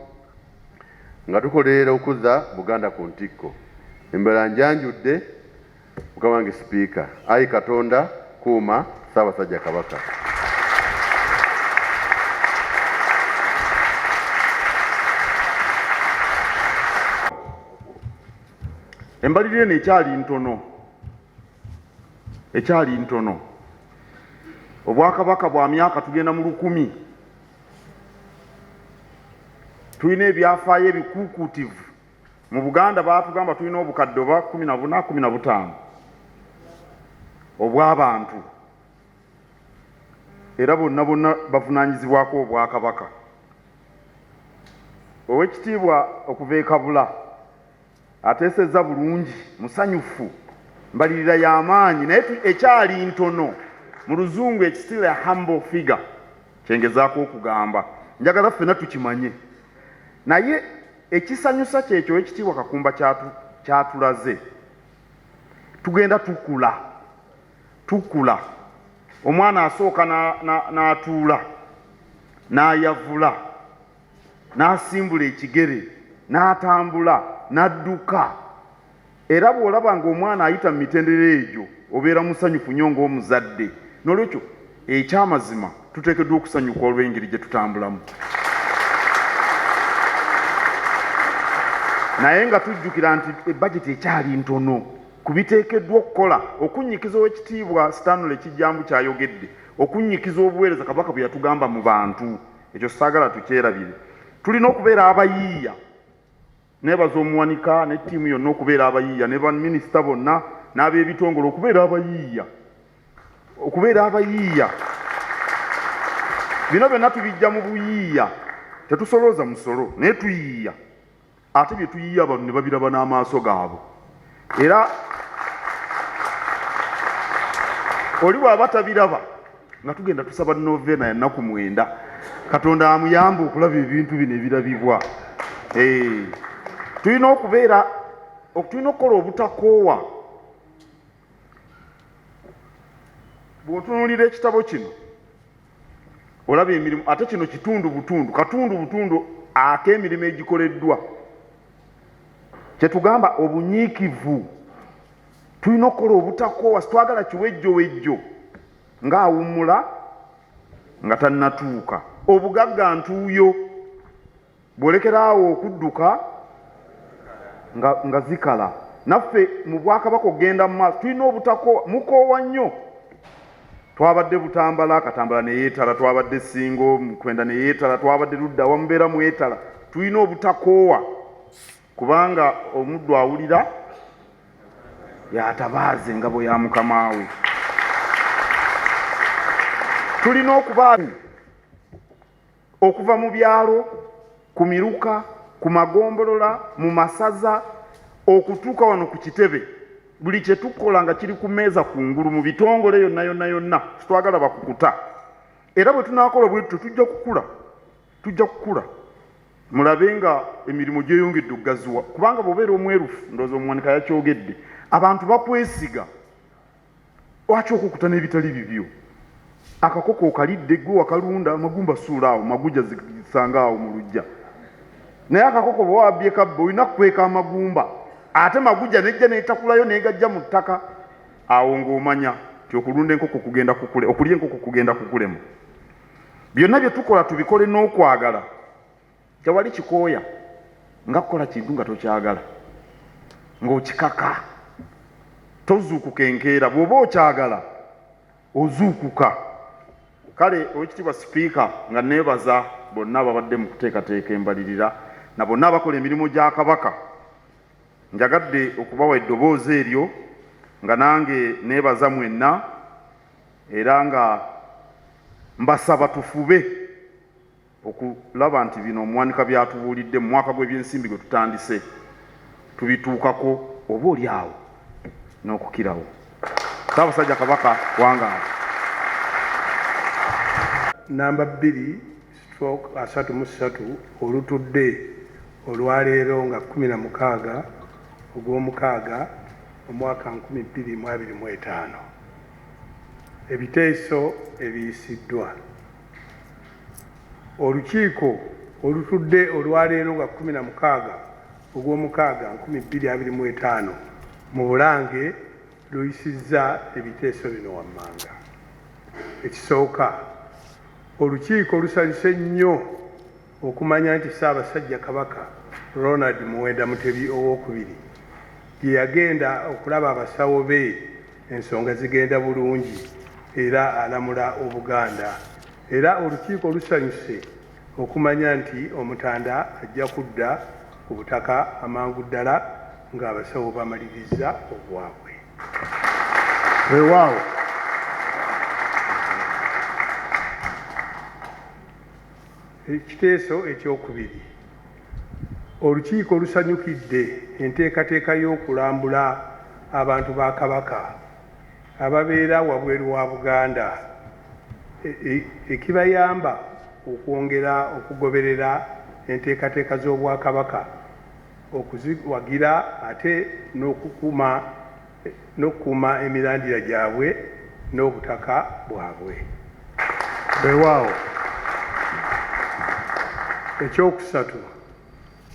nga tukolerera okuza Buganda ku ntikko. Embalirira njanjudde Mukama wange Sipiika. Ayi Katonda kuuma Ssaabasajja Kabaka. Embalirira eno ekyali ntono. Obwakabaka bwa myaka tugenda mu 1000. Tulina ebyafaayo ebikuukuutivu. Mu Buganda baatugamba tulina obukadde oba 14 15 obw'abantu. Era bonna bavunaanyizibwako Obwakabaka. Ow'ekitiibwa okuva e Kabula ateesezza bulungi, musanyufu, mbalirira y'amaanyi naye ekyali ntono. Mu Luzungu ekisitira humble figure kyengezaako okugamba. Njagala ffenna tukimanye. Naye ekisanyusa kyekyo Owekitiibwa Kakumba kyatulaze tugenda tukula omwana asooka n'atuula n'ayavula n'asimbula ekigere n'atambula n'adduka era bw'olaba ng'omwana ayita mu mitendera egyo obeera musanyufu nnyo ng'omuzadde n'olwekyo ekyamazima tuteekeddwa okusanyuka olw'engeri gye tutambulamu naye nga tujjukira nti ebajeti ekyali ntono ku biteekeddwa okukola okunnyikiza ow'ekitiibwa Stanley Kijjambu kyayogedde okunnyikiza obuweereza Kabaka bwe yatugamba mu bantu ekyo saagala tukyerabire tulina okubeera abayiiya neebaza omuwanika ne ttiimu yonna okubeera abayiiya ne baminisita bonna n'ab'ebitongole okubeera abayiiya bino byonna tubijja mu buyiiya tetusolooza musolo naye tuyiiya ate bye tuyiiya abantu ne babiraba n'amaaso gaabwe era oli bw'aba tabiraba nga tugenda tusaba novena ya nnaku 9 Katonda amuyambe okulaba ebintu bino ebirabibwa tulina okukola obutakoowa bw'otunuulira ekitabo kino olaba emirimu ate kino katundu butundu ak'emirimu egikoleddwa kyetugamba obunyiikivu tulina okukola obutakoowa sitwagala kiwejjowejjo ng'awummula nga tannatuuka obugagga ntuuyo bw'olekeraawo okudduka nga zikala naffe mu Bwakabaka okgenda mu maaso tulina obutakoowa mukoowa nnyo twabadde Butambala Katambala ne yeetala twabadde Ssingo Mukwenda ne yeetala twabadde Ludda wamubeera mu yeetala tulina obutakoowa kubanga omuddu awulira yatabaaze engabo ya mukama we tulina okuva mu byalo ku miruka ku magombolola mu masaza okutuuka wano ku kitebe buli kye tukola nga kiri ku mmeeza kungulu mu bitongole yonna twagala bakukuta era bwe tunaakola bwetutyo tujja kukula mulabe nga emirimu gyeyongedde okugaziwa kubanga bw'obeera omwerufu ndowooza omuwanika yakyogedde abantu bakwesiga lwaki okukuta n'ebitali bibyo akakoko okalidde gwe wakalunda amagumba suula awo maguja zisanga awo mu lujja naye akakoko bwe wabbye kabba olina kukweka amagumba ate maguja nejja neetakulayo neegajja mu ttaka awo ng'omanya ti okulunda enkoko kugenda kukule okulya enkoko kugenda kukulemu byonna bye tukola tubikole n'okwagala tewali kikooya nga kukola kintu nga tokyagala ng'okikaka tozuukuka enkeera bw'oba okyagala ozuukuka kale owekitiibwa sipiika nga neebaza bonna ababadde mu kuteekateeka embalirira na bonna abakola emirimu gya Kabaka njagadde okubawa eddoboozi eryo nga nange neebaza mwenna era nga mbasaba tufube okulaba nti bino omuwanika byatubuulidde mu mwaka gw'ebyensimbi gwe tutandise tubituukako oba oli awo n'okukirawo. Ssaabasajja Kabaka wangaala. Namba 2/33 olutudde olwaleero nga 16 ogw'omukaaga omwaka 2025 ebiteeso ebiyisiddwa. Olukiiko olutudde olwaleero nga 16 ogw'omukaaga 2025 mu Bulange luyisizza ebiteeso bino wammanga. Ekisooka, olukiiko lusanyuse nnyo okumanya nti Ssaabasajja Kabaka Ronald Muwenda Mutebi owookubiri gye yagenda okulaba abasawo be ensonga zigenda bulungi era alamula Obuganda. Era olukiiko lusanyuse okumanya nti Omutanda ajja kudda ku butaka amangu ddala ng'abasawo bamaliriza obwabwe. Weewaawo. Ekiteeso ekyokubiri, olukiiko lusanyukidde enteekateeka y'okulambula abantu ba Kabaka ababeera wabweru wa Buganda ekibayamba okwongera okugoberera enteekateeka z'Obwakabaka okuziwagira ate n'okukuma n'okukuuma emirandira gyabwe n'obutaka bwabwe. Weewaawo. Ekyokusatu,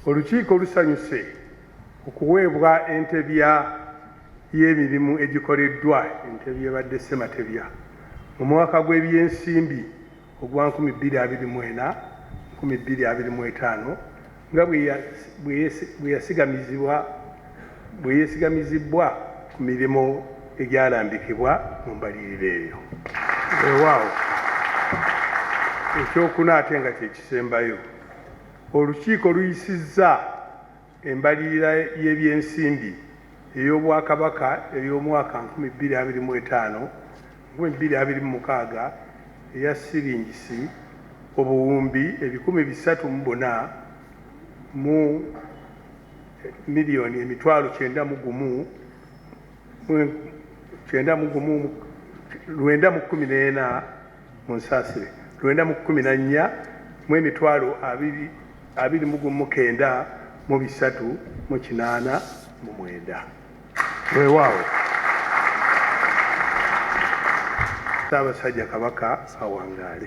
olukiiko lusanyuse okuweebwa entebya y'emirimu egikoleddwa, entebya ebadde ssematebya mu mwaka gw'ebyensimbi ogwa 2024-2025 nga bwe yeesigamizibwa ku mirimu egyalambikibwa mu mbalirira eyo. Weewaawo. Ekyokuna ate nga kyekisembayo, olukiiko luyisizza embalirira y'ebyensimbi ey'Obwakabaka ey'omwaka 2025-2026 eya siringisi obuwumbi 304 mu miliyoni 914 mu nsaasire 914 mu emitwalo 239,389. Weewaawo. Ssaabasajja Kabaka awangaale.